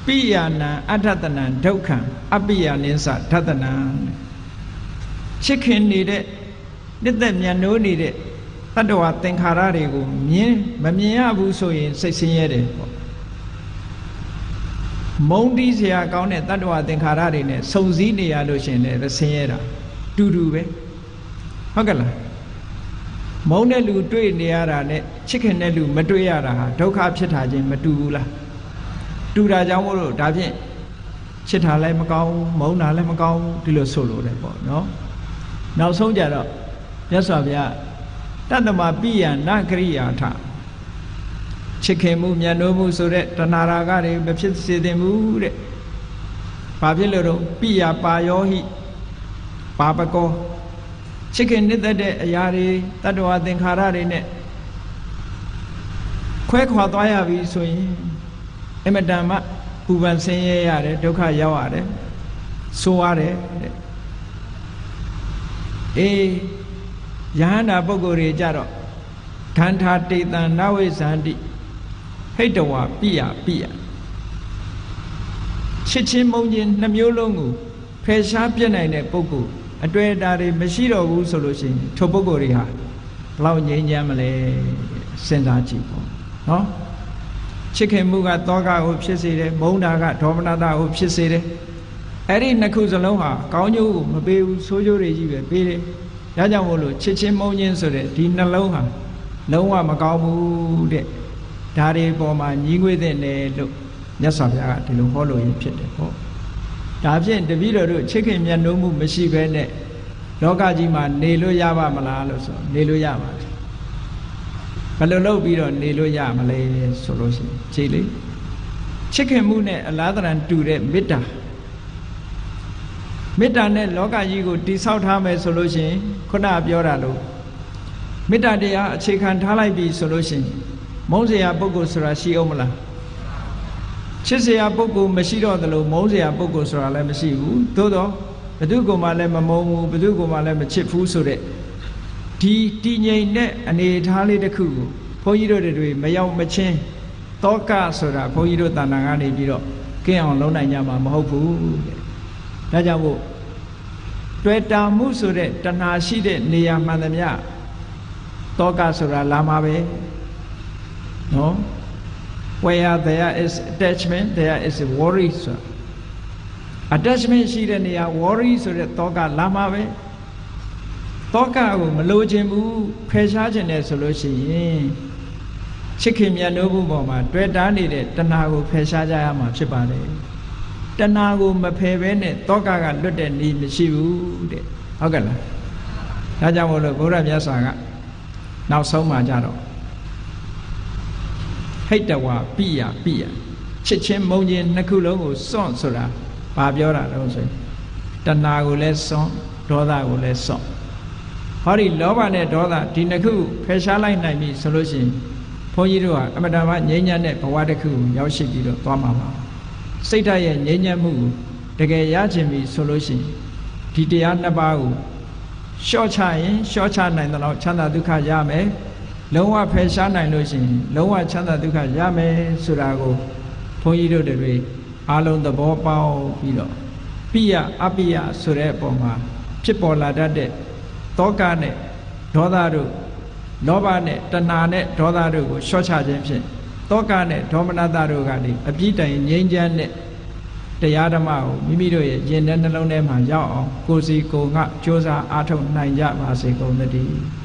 ပိယနာအဋ္ဌတနံဒုက္ခံအပိယနိစ္စဓတနံချစ်ခင်နေတဲ့နှစ်သက်မြတ်နိုးနေတဲ့တ attva သင်္ခါရတွေကိုမမြင်ရဘူးဆိုရင်စိတ်ဆင်းရဲတယ်ပေါ့မုန်းတီးစရာကောင်းတဲ့တ attva သင်္ခါရတွေနဲ့စုံစည်းနေရလို့ရှင်လည်းဆင်းရဲတာတူတူပဲဟုတ်ကဲ့လားမုန်းတဲ့လူတွေ့နေရတာနဲ့ချစ်ခင်တဲ့လူမတွေ့ရတာဟာဒုက္ခဖြစ်တာချင်းမတူဘူးလားတူတာကြောင့်မို့လို့ဒါဖြင့်ချစ်တာလည်းမကောင်းမုန်းတာလည်းမကောင်းဒီလိုဆိုလို့တယ်ပေါ့နော်နောက်ဆုံးကြတော့မြတ်စွာဘုရားတတ္တမပိယနကရိယာထချစ်ခင်မှုမြတ်နိုးမှုဆိုတဲ့တဏှာရာဂတွေမဖြစ်စေသင့်ဘူးတဲ့ဘာဖြစ်လို့တော့ပိယပါယောဟိပါပကောချစ်ခင်နှစ်သက်တဲ့အရာတွေတ attva သင်္ခါရတွေနဲ့ခွဲခွာသွားရပြီဆိုရင်အမတန်မှပူပန်ဆင်းရဲရတယ်ဒုက္ခရောက်ရတယ်ဆိုးရတယ်တဲ့အေးယဟန္တာပုဂ္ဂိုလ်တွေကြတော့ခန္ဓာတေတံနဝိဇန္တိဟိတဝါပိယချစ်ချင်းမုန်းချင်းနှမျိုးလုံးကိုဖယ်ရှားပြစ်နိုင်တဲ့ပုဂ္ဂိုလ်အတွေ့အတာတွေမရှိတော့ဘူးဆိုလို့ရှိရင်ထိုပုဂ္ဂိုလ်တွေဟာဘလောက်ငြိမ်းချမ်းမလဲစဉ်းစားကြည့်ပေါ့နော်ချစ်ခင်မှုကတောကကိုဖြစ်စေတယ်မုန်းတာကဒေါမနတကိုဖြစ်စေတယ်အဲ့ဒီနှစ်ခုစလုံးဟာကောင်းကျိုးကိုမပေးဘူးဆိုးကျိုးတွေကြီးပဲပေးတယ်ဒါကြောင့်မို့လို့ချစ်ချင်းမုန်းချင်းဆိုတဲ့ဒီနှလုံးဟာလုံးဝမကောင်းဘူးတဲ့ဒါတွေပေါ်မှာညီးငွေ့တဲ့တယ်လို့မြတ်စွာဘုရားကဒီလိုဟောလို့ရဖြစ်တယ်ပေါ့ဒါဖြင့်တပည့်တော်တို့ချစ်ခင်မြတ်နိုးမှုမရှိဘဲနဲ့လောကကြီးမှာနေလို့ရပါမလားလို့ဆိုနေလို့ရပါတယ်ဘယ်လိုလုပ်ပြီးတော့နေလို့ရမလဲဆိုလို့ရှိရင်ကြည်လေချစ်ခင်မှုနဲ့အလားတန်တူတဲ့မေတ္တာနဲ့လောကကြီးကိုတိဆောက်ထားမယ်ဆိုလို့ရှိရင်ခုနပြောတာလို့မေတ္တာတရားအခြေခံထားလိုက်ပြီဆိုလို့ရှိရင်မုန်းစရာပုဂ္ဂိုလ်ဆိုတာရှိအောင်မလားချစ်စရာပုဂ္ဂိုလ်မရှိတော့သလိုမုန်းစရာပုဂ္ဂိုလ်ဆိုတာလည်းမရှိဘူးသို့တော့ဘယ်သူကမှလည်းမမုန်းဘူးဘယ်သူကမှလည်းမချစ်ဘူးဆိုတဲ့ဒီတည်ငြိမ်တဲ့အနေအထားလေးတစ်ခုကိုဘုန်းကြီးတို့တွေမရောက်မချင်းတောကဆိုတာဘုန်းကြီးတို့တဏ္ဍာကနေပြီးတော့ကင်းအောင်လုပ်နိုင်ကြမှာမဟုတ်ဘူးတဲ့ဒါကြောင့်မို့တွေ့တာမှုဆိုတဲ့တဏှာရှိတဲ့နေရာမှန်သမျှတောကဆိုတာလာမှာပဲနော် where there is attachment there is worry ဆို attachment ရှိတဲ့နေရာ worry ဆိုတဲ့တောကလာမှာပဲ တောကကိုမလိုချင်ဘူးဖယ်ရှားခြင်းနဲ့ဆိုလို့ရှိရင်ချစ်ခင်မြတ်နိုးမှုပေါ်မှာတွေ့တာနေတဲ့တဏှာကိုဖယ်ရှားကြရမှာဖြစ်ပါတယ်တဏှာကိုမဖယ်ဘဲနဲ့တောကကလွတ်တဲ့နည်းမရှိဘူးတဲ့ဟုတ်ကဲ့လားဒါကြောင့်မို့လို့ဘုရားမြတ်စွာကနောက်ဆုံးမှာကြတော့ဟိတဝါပိယချစ်ချင်းမုန်းခြင်းနှစ်ခုလုံးကိုစွန့်ဆိုတာဘာပြောတာလဲဆိုရင်တဏှာကိုလည်းစွန့်ဒေါသကိုလည်းစွန့်ဟောဒီလောဘနဲ့ဒေါသဒီနှစ်ခုဖယ်ရှားလိုက်နိုင်ပြီဆိုလို့ရှိရင်ဘုန်းကြီးတို့ကအမတန်မှငြိမ်းချမ်းတဲ့ဘဝတစ်ခုကိုရောက်ရှိပြီးတော့သွားမှာပါစိတ်ဓာတ်ရဲ့ငြိမ်းချမ်းမှုကိုတကယ်ရချင်ပြီဆိုလို့ရှိရင်ဒီတရားနှစ်ပါးကိုလျှော့ချရင်လျှော့ချနိုင်တဲ့လောက်ချမ်းသာဒုက္ခရမယ်လုံးဝဖယ်ရှားနိုင်လို့ရှိရင်လုံးဝချမ်းသာဒုက္ခရမယ်ဆိုတာကိုဘုန်းကြီးတို့တွေအားလုံးသဘောပေါက်ပြီးတော့ပိယအပိယဆိုတဲ့အပေါ်မှာဖြစ်ပေါ်လာတတ်တဲ့တောကနဲ့ဒေါသတို့လောဘနဲ့တဏှာနဲ့ဒေါသတို့ကိုလျှော့ချခြင်းဖြင့်တောကနဲ့ဒေါမနတတို့ကနေအပြည့်တိုင်ငြိမ်းချမ်းတဲ့တရားဓမ္မကိုမိမိတို့ရဲ့ယင်တဲ့နှလုံးထဲမှာရောက်အောင်ကိုယ်စီကိုယ်ငါကြိုးစားအားထုတ်နိုင်ကြပါစေကုန်သတည်း